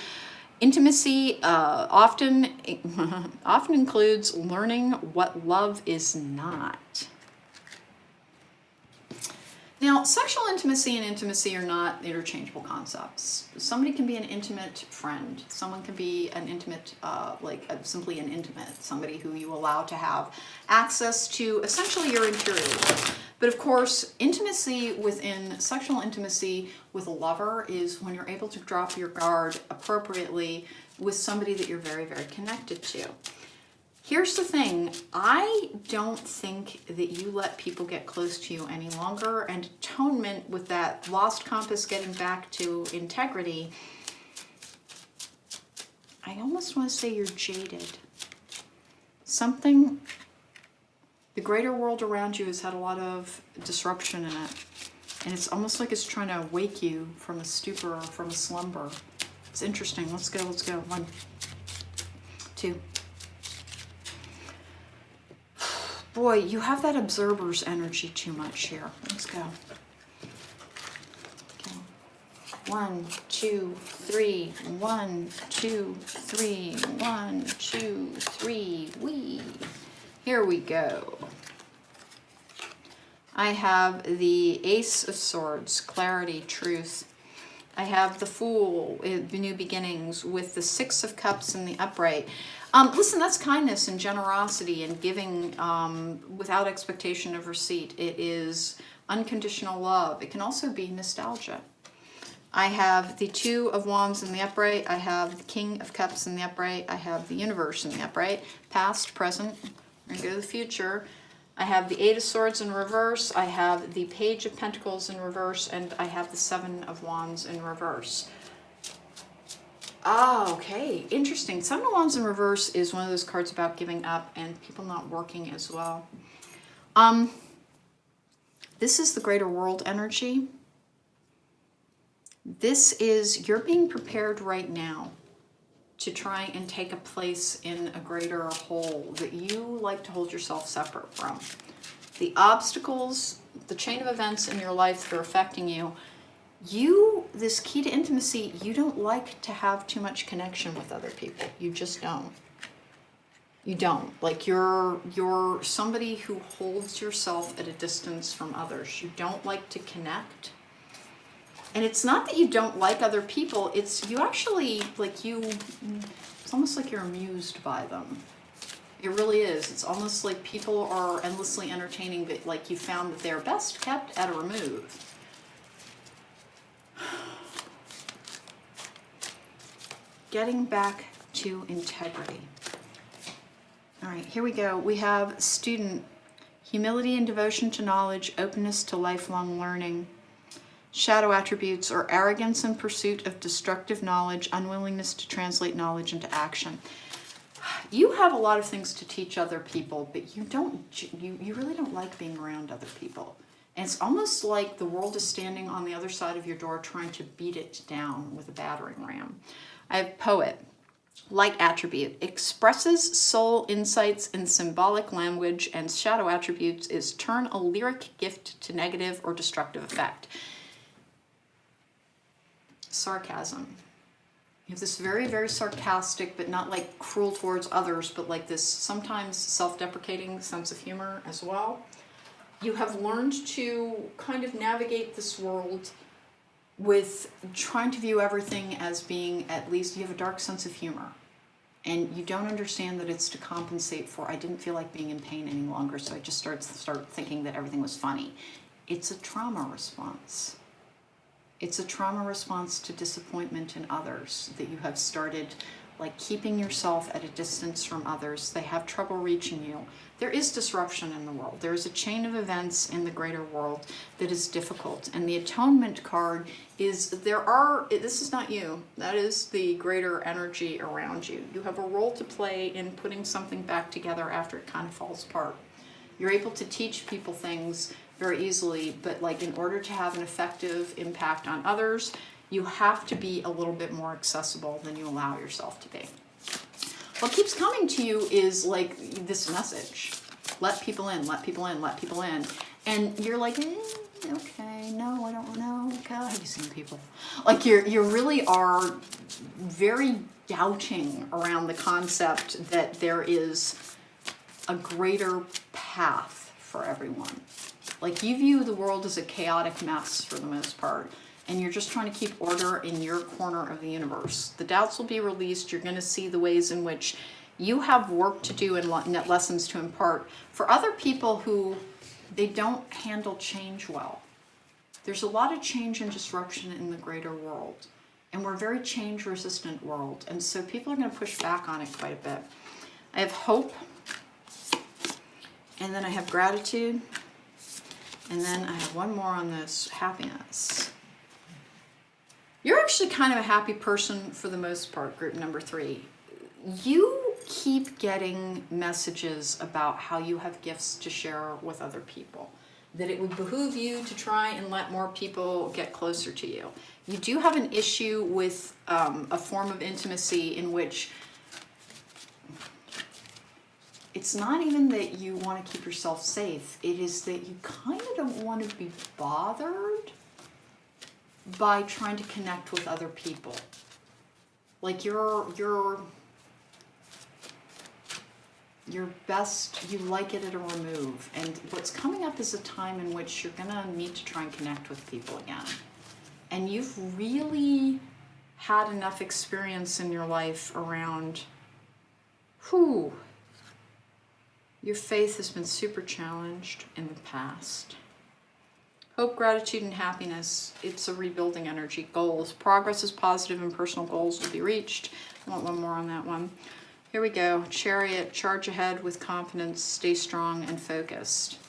intimacy often includes learning what love is not. Now, sexual intimacy and intimacy are not interchangeable concepts. Somebody can be an intimate friend. Someone can be an intimate, simply an intimate, somebody who you allow to have access to essentially your interior world. But of course, intimacy within sexual intimacy with a lover is when you're able to drop your guard appropriately with somebody that you're very, very connected to. Here's the thing, I don't think that you let people get close to you any longer, and atonement with that lost compass getting back to integrity, I almost want to say you're jaded. Something, the greater world around you has had a lot of disruption in it, and it's almost like it's trying to wake you from a stupor or from a slumber. It's interesting. Let's go. 1, 2. Boy, you have that observer's energy too much here. Let's go. Okay. 1, 2, 3. 1, 2, 3. 1, 2, 3. Here we go. I have the Ace of Swords, clarity, truth. I have the Fool, the new beginnings, with the 6 of Cups and the upright. Listen, that's kindness and generosity and giving without expectation of receipt. It is unconditional love. It can also be nostalgia. I have the 2 of Wands in the upright. I have the King of Cups in the upright. I have the Universe in the upright. Past, present, and go to the future. I have the 8 of Swords in reverse. I have the Page of Pentacles in reverse. And I have the 7 of Wands in reverse. Ah, okay, interesting. 7 of Wands in reverse is one of those cards about giving up and people not working as well. This is the greater world energy. This is, you're being prepared right now to try and take a place in a greater whole that you like to hold yourself separate from. The obstacles, the chain of events in your life that are affecting you, this key to intimacy, you don't like to have too much connection with other people. You just don't. You don't. Like you're somebody who holds yourself at a distance from others. You don't like to connect. And it's not that you don't like other people, it's you actually, it's almost like you're amused by them. It really is. It's almost like people are endlessly entertaining, but like you found that they're best kept at a remove. Getting back to integrity. All right, here we go. We have student, humility and devotion to knowledge, openness to lifelong learning. Shadow attributes are arrogance in pursuit of destructive knowledge, unwillingness to translate knowledge into action. You have a lot of things to teach other people, but you really don't like being around other people. And it's almost like the world is standing on the other side of your door trying to beat it down with a battering ram. I have poet. Light attribute expresses soul insights in symbolic language, and shadow attributes is turn a lyric gift to negative or destructive effect. Sarcasm. You have this very, very sarcastic, but not like cruel towards others, but like this sometimes self-deprecating sense of humor as well. You have learned to kind of navigate this world with trying to view everything as being, at least you have a dark sense of humor. And you don't understand that it's to compensate for, I didn't feel like being in pain any longer, so I just start thinking that everything was funny. It's a trauma response. It's a trauma response to disappointment in others, that you have started like keeping yourself at a distance from others. They have trouble reaching you. There is disruption in the world. There is a chain of events in the greater world that is difficult. And the atonement card is, this is not you. That is the greater energy around you. You have a role to play in putting something back together after it kind of falls apart. You're able to teach people things very easily, but like in order to have an effective impact on others, you have to be a little bit more accessible than you allow yourself to be. What keeps coming to you is like this message. Let people in, let people in, let people in. And you're like, okay, no, I don't know. God, have you seen people? Like you really are very doubting around the concept that there is a greater path for everyone. Like you view the world as a chaotic mess for the most part, and you're just trying to keep order in your corner of the universe. The doubts will be released. You're going to see the ways in which you have work to do and lessons to impart for other people who they don't handle change well. There's a lot of change and disruption in the greater world, and we're a very change resistant world, and so people are going to push back on it quite a bit. I have hope, and then I have gratitude, and then I have one more on this, happiness. You're actually kind of a happy person for the most part, group number 3. You keep getting messages about how you have gifts to share with other people, that it would behoove you to try and let more people get closer to you. You do have an issue with a form of intimacy in which it's not even that you want to keep yourself safe, it is that you kind of don't want to be bothered by trying to connect with other people. Like you're best, you like it at a remove. And what's coming up is a time in which you're gonna need to try and connect with people again. And you've really had enough experience in your life around, your faith has been super challenged in the past. Hope, gratitude, and happiness. It's a rebuilding energy. Goals. Progress is positive and personal goals will be reached. I want one more on that one. Here we go. Chariot. Charge ahead with confidence. Stay strong and focused.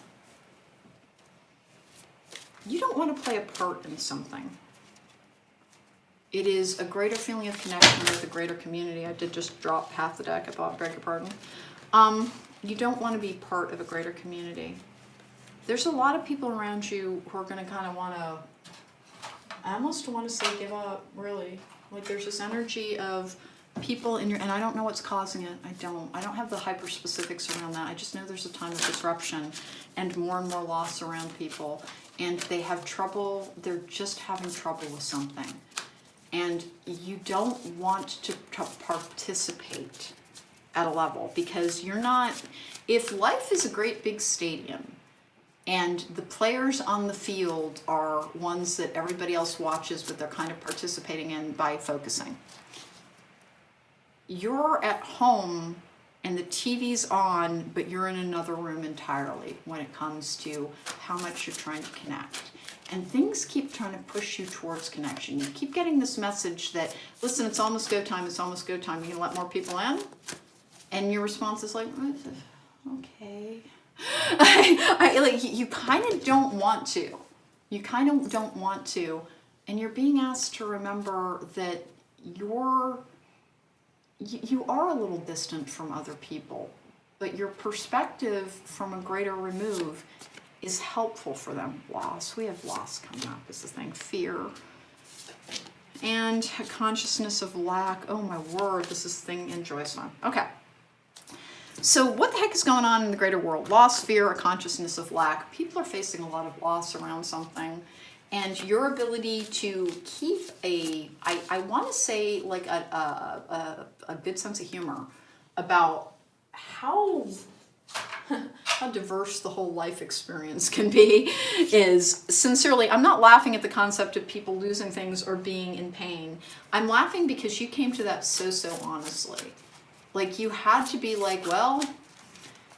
You don't want to play a part in something. It is a greater feeling of connection with a greater community. I did just drop half the deck. I beg your pardon. You don't want to be part of a greater community. There's a lot of people around you who are going to kind of want to, I almost want to say give up, really. Like there's this energy of people in your, and I don't know what's causing it. I don't have the hyper specifics around that. I just know there's a time of disruption and more loss around people. And they have trouble, they're just having trouble with something. And you don't want to participate at a level because you're not, if life is a great big stadium, and the players on the field are ones that everybody else watches, but they're kind of participating in by focusing. You're at home and the TV's on, but you're in another room entirely when it comes to how much you're trying to connect. And things keep trying to push you towards connection. You keep getting this message that, listen, it's almost go time, it's almost go time. You can let more people in? And your response is like, okay. Like you kind of don't want to. You kind of don't want to. And you're being asked to remember that you are a little distant from other people, but your perspective from a greater remove is helpful for them. Loss, we have loss coming up is the thing. Fear. And a consciousness of lack. Oh my word, this is thing in Joyce one. Okay. So what the heck is going on in the greater world? Loss, fear, a consciousness of lack. People are facing a lot of loss around something. And your ability to keep I want to say like a good sense of humor about how diverse the whole life experience can be is sincerely, I'm not laughing at the concept of people losing things or being in pain. I'm laughing because you came to that so honestly. Like you had to be like, well,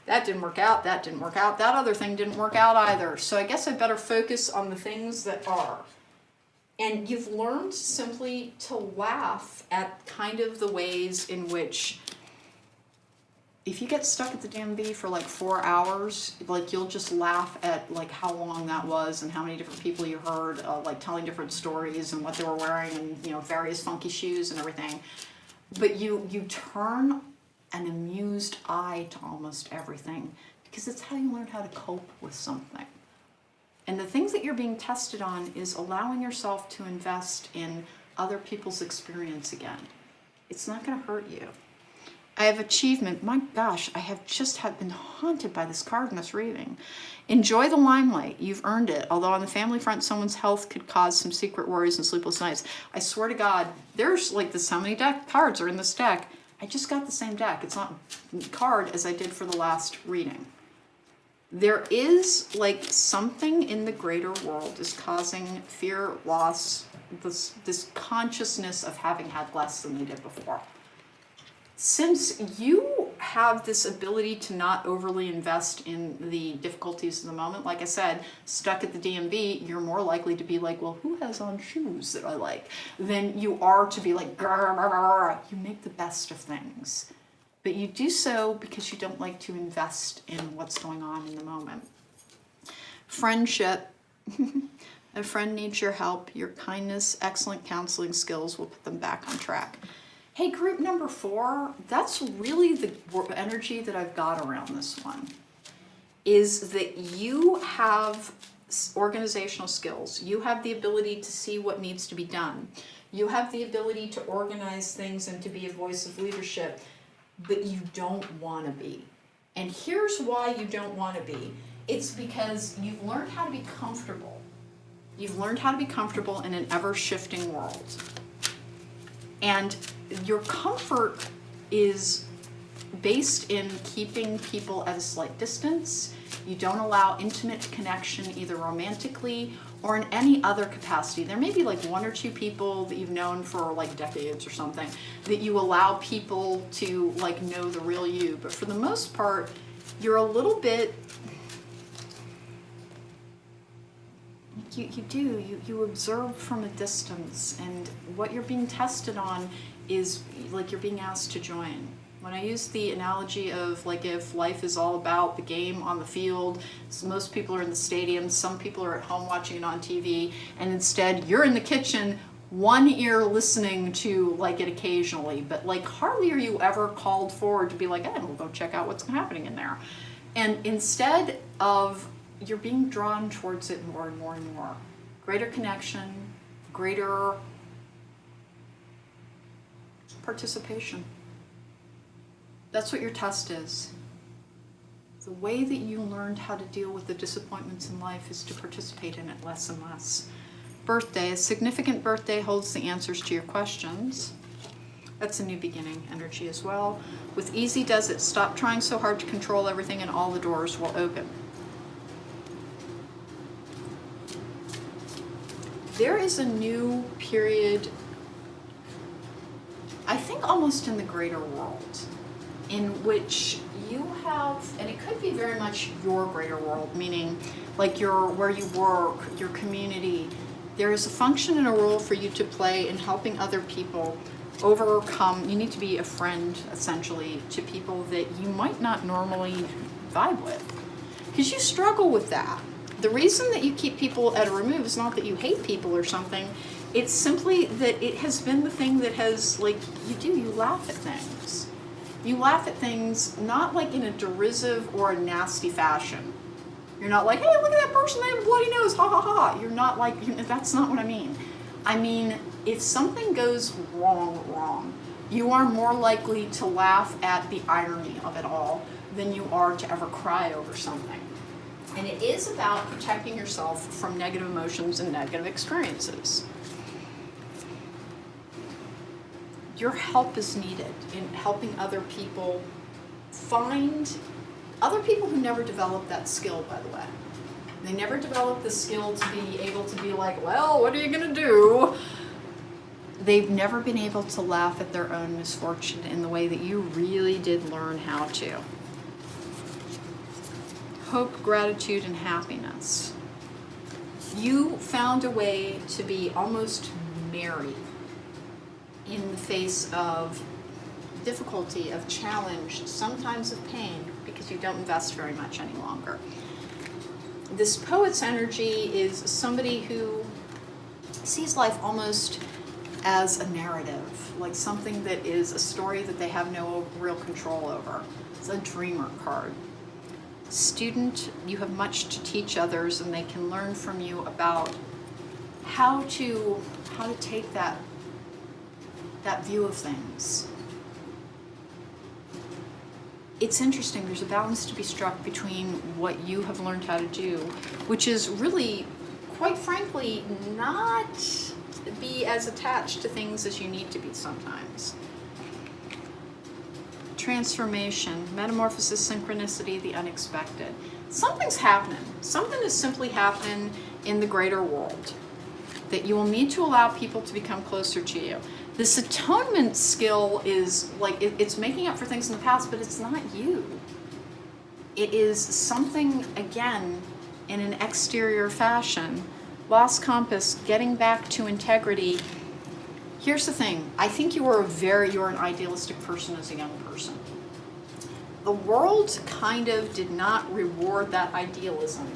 that didn't work out, that didn't work out, that other thing didn't work out either. So I guess I better focus on the things that are. And you've learned simply to laugh at kind of the ways in which if you get stuck at the DMV for like 4 hours, like you'll just laugh at like how long that was and how many different people you heard like telling different stories and what they were wearing and, you know, various funky shoes and everything. But you turn an amused eye to almost everything because it's how you learn how to cope with something. And the things that you're being tested on is allowing yourself to invest in other people's experience again. It's not going to hurt you. I have achievement. My gosh, I have just been haunted by this card in this reading. Enjoy the limelight. You've earned it. Although on the family front, someone's health could cause some secret worries and sleepless nights. I swear to God, there's like this, how many cards are in this deck? I just got the same deck. It's not card as I did for the last reading. There is like something in the greater world is causing fear, loss, this consciousness of having had less than they did before. Since you have this ability to not overly invest in the difficulties of the moment, like I said, stuck at the DMV, you're more likely to be like, well, who has on shoes that I like? Than you are to be like, grr, grr, grr. You make the best of things. But you do so because you don't like to invest in what's going on in the moment. Friendship. A friend needs your help. Your kindness, excellent counseling skills will put them back on track. Hey, group number 4, that's really the energy that I've got around this one, is that you have organizational skills. You have the ability to see what needs to be done. You have the ability to organize things and to be a voice of leadership, but you don't want to be. And here's why you don't want to be. It's because you've learned how to be comfortable. You've learned how to be comfortable in an ever-shifting world. And your comfort is based in keeping people at a slight distance. You don't allow intimate connection either romantically or in any other capacity. There may be like 1 or 2 people that you've known for like decades or something that you allow people to like know the real you. But for the most part, you're a little bit, you observe from a distance, and what you're being tested on is like you're being asked to join. When I use the analogy of like if life is all about the game on the field, so most people are in the stadium, some people are at home watching it on TV, and instead you're in the kitchen, one ear listening to like it occasionally, but like hardly are you ever called forward to be like, hey, we'll go check out what's happening in there. And instead of, you're being drawn towards it more and more and more. Greater connection, greater participation. That's what your test is. The way that you learned how to deal with the disappointments in life is to participate in it less and less. Birthday. A significant birthday holds the answers to your questions. That's a new beginning energy as well. With easy does it. Stop trying so hard to control everything and all the doors will open. There is a new period, I think almost in the greater world, in which you have, and it could be very much your greater world, meaning like where you work, your community. There is a function and a role for you to play in helping other people overcome. You need to be a friend, essentially, to people that you might not normally vibe with, because you struggle with that. The reason that you keep people at a remove is not that you hate people or something. It's simply that it has been the thing that has, like, you laugh at things. You laugh at things not like in a derisive or a nasty fashion. You're not like, hey, look at that person, they have a bloody nose, ha ha ha. You're not like, that's not what I mean. I mean, if something goes wrong, you are more likely to laugh at the irony of it all than you are to ever cry over something. And it is about protecting yourself from negative emotions and negative experiences. Your help is needed in helping other people find other people who never develop that skill, by the way. They never develop the skill to be able to be like, well, what are you going to do? They've never been able to laugh at their own misfortune in the way that you really did learn how to. Hope, gratitude, and happiness. You found a way to be almost merry in the face of difficulty, of challenge, sometimes of pain, because you don't invest very much any longer. This poet's energy is somebody who sees life almost as a narrative, like something that is a story that they have no real control over. It's a dreamer card. Student, you have much to teach others, and they can learn from you about how to take that view of things. It's interesting, there's a balance to be struck between what you have learned how to do, which is really, quite frankly, not be as attached to things as you need to be sometimes. Transformation, metamorphosis, synchronicity, the unexpected. Something's happening. Something is simply happening in the greater world that you will need to allow people to become closer to you. This atonement skill is like, it's making up for things in the past, but it's not you. It is something, again, in an exterior fashion. Lost compass, getting back to integrity. Here's the thing. I think you're an idealistic person as a young person. The world kind of did not reward that idealism.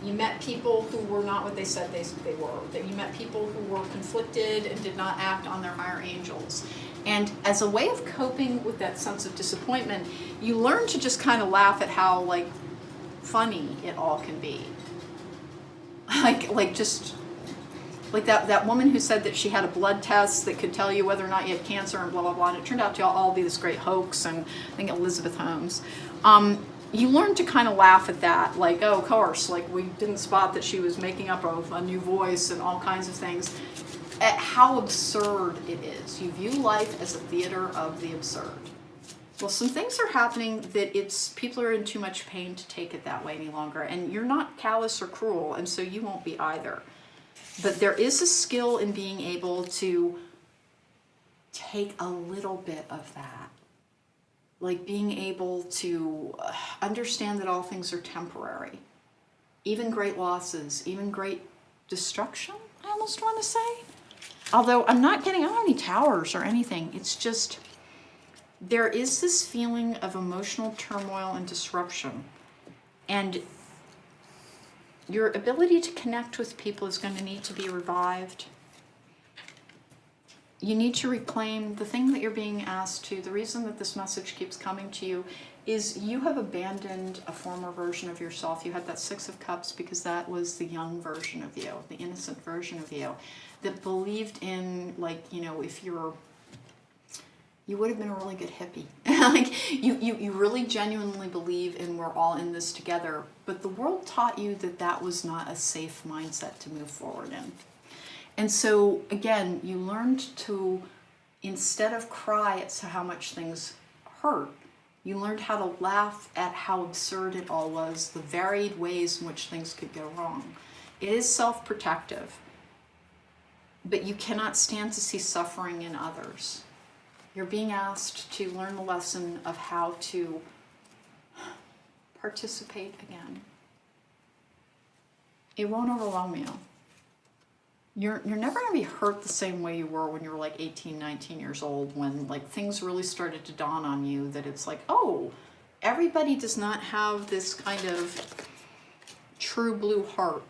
You met people who were not what they said they were. That you met people who were conflicted and did not act on their higher angels. And as a way of coping with that sense of disappointment, you learn to just kind of laugh at how like funny it all can be. Like that woman who said that she had a blood test that could tell you whether or not you had cancer and blah, blah, blah. And it turned out to all be this great hoax, and I think Elizabeth Holmes. You learn to kind of laugh at that, like, oh, of course, like we didn't spot that she was making up a new voice and all kinds of things. At how absurd it is. You view life as a theater of the absurd. Well, some things are happening that people are in too much pain to take it that way any longer, and you're not callous or cruel, and so you won't be either. But there is a skill in being able to take a little bit of that. Like being able to understand that all things are temporary. Even great losses, even great destruction, I almost want to say. Although I'm not getting on any towers or anything. It's just, there is this feeling of emotional turmoil and disruption. And your ability to connect with people is going to need to be revived. You need to reclaim the thing that you're being asked to. The reason that this message keeps coming to you is you have abandoned a former version of yourself. You had that Six of Cups because that was the young version of you, the innocent version of you, that believed in, like, you know, if you would have been a really good hippie. Like, you really genuinely believe in we're all in this together, but the world taught you that that was not a safe mindset to move forward in. And so, again, you learned to, instead of cry at how much things hurt, you learned how to laugh at how absurd it all was, the varied ways in which things could go wrong. It is self-protective, but you cannot stand to see suffering in others. You're being asked to learn the lesson of how to participate again. It won't overwhelm you. You're never going to be hurt the same way you were when you were like 18, 19 years old, when like things really started to dawn on you that it's like, oh, everybody does not have this kind of true blue heart.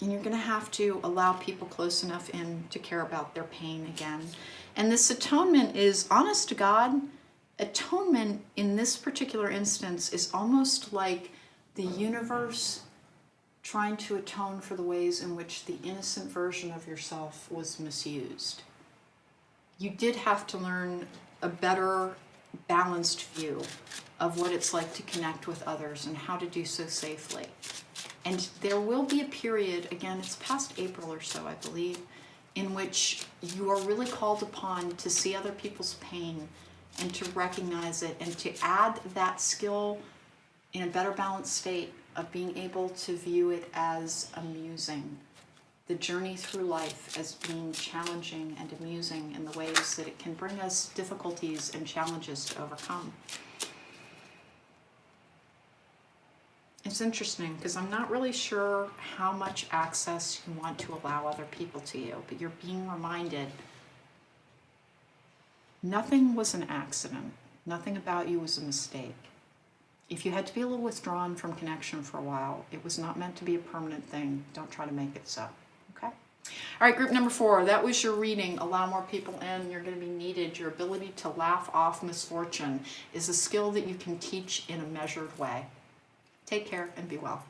And you're going to have to allow people close enough in to care about their pain again. And this atonement is, honest to God, atonement in this particular instance is almost like the universe trying to atone for the ways in which the innocent version of yourself was misused. You did have to learn a better balanced view of what it's like to connect with others and how to do so safely. And there will be a period, again, it's past April or so, I believe, in which you are really called upon to see other people's pain and to recognize it and to add that skill in a better balanced state of being able to view it as amusing. The journey through life as being challenging and amusing in the ways that it can bring us difficulties and challenges to overcome. It's interesting because I'm not really sure how much access you want to allow other people to you, but you're being reminded nothing was an accident. Nothing about you was a mistake. If you had to be a little withdrawn from connection for a while, it was not meant to be a permanent thing. Don't try to make it so. Okay? All right, group number 4. That was your reading. Allow more people in. You're going to be needed. Your ability to laugh off misfortune is a skill that you can teach in a measured way. Take care and be well.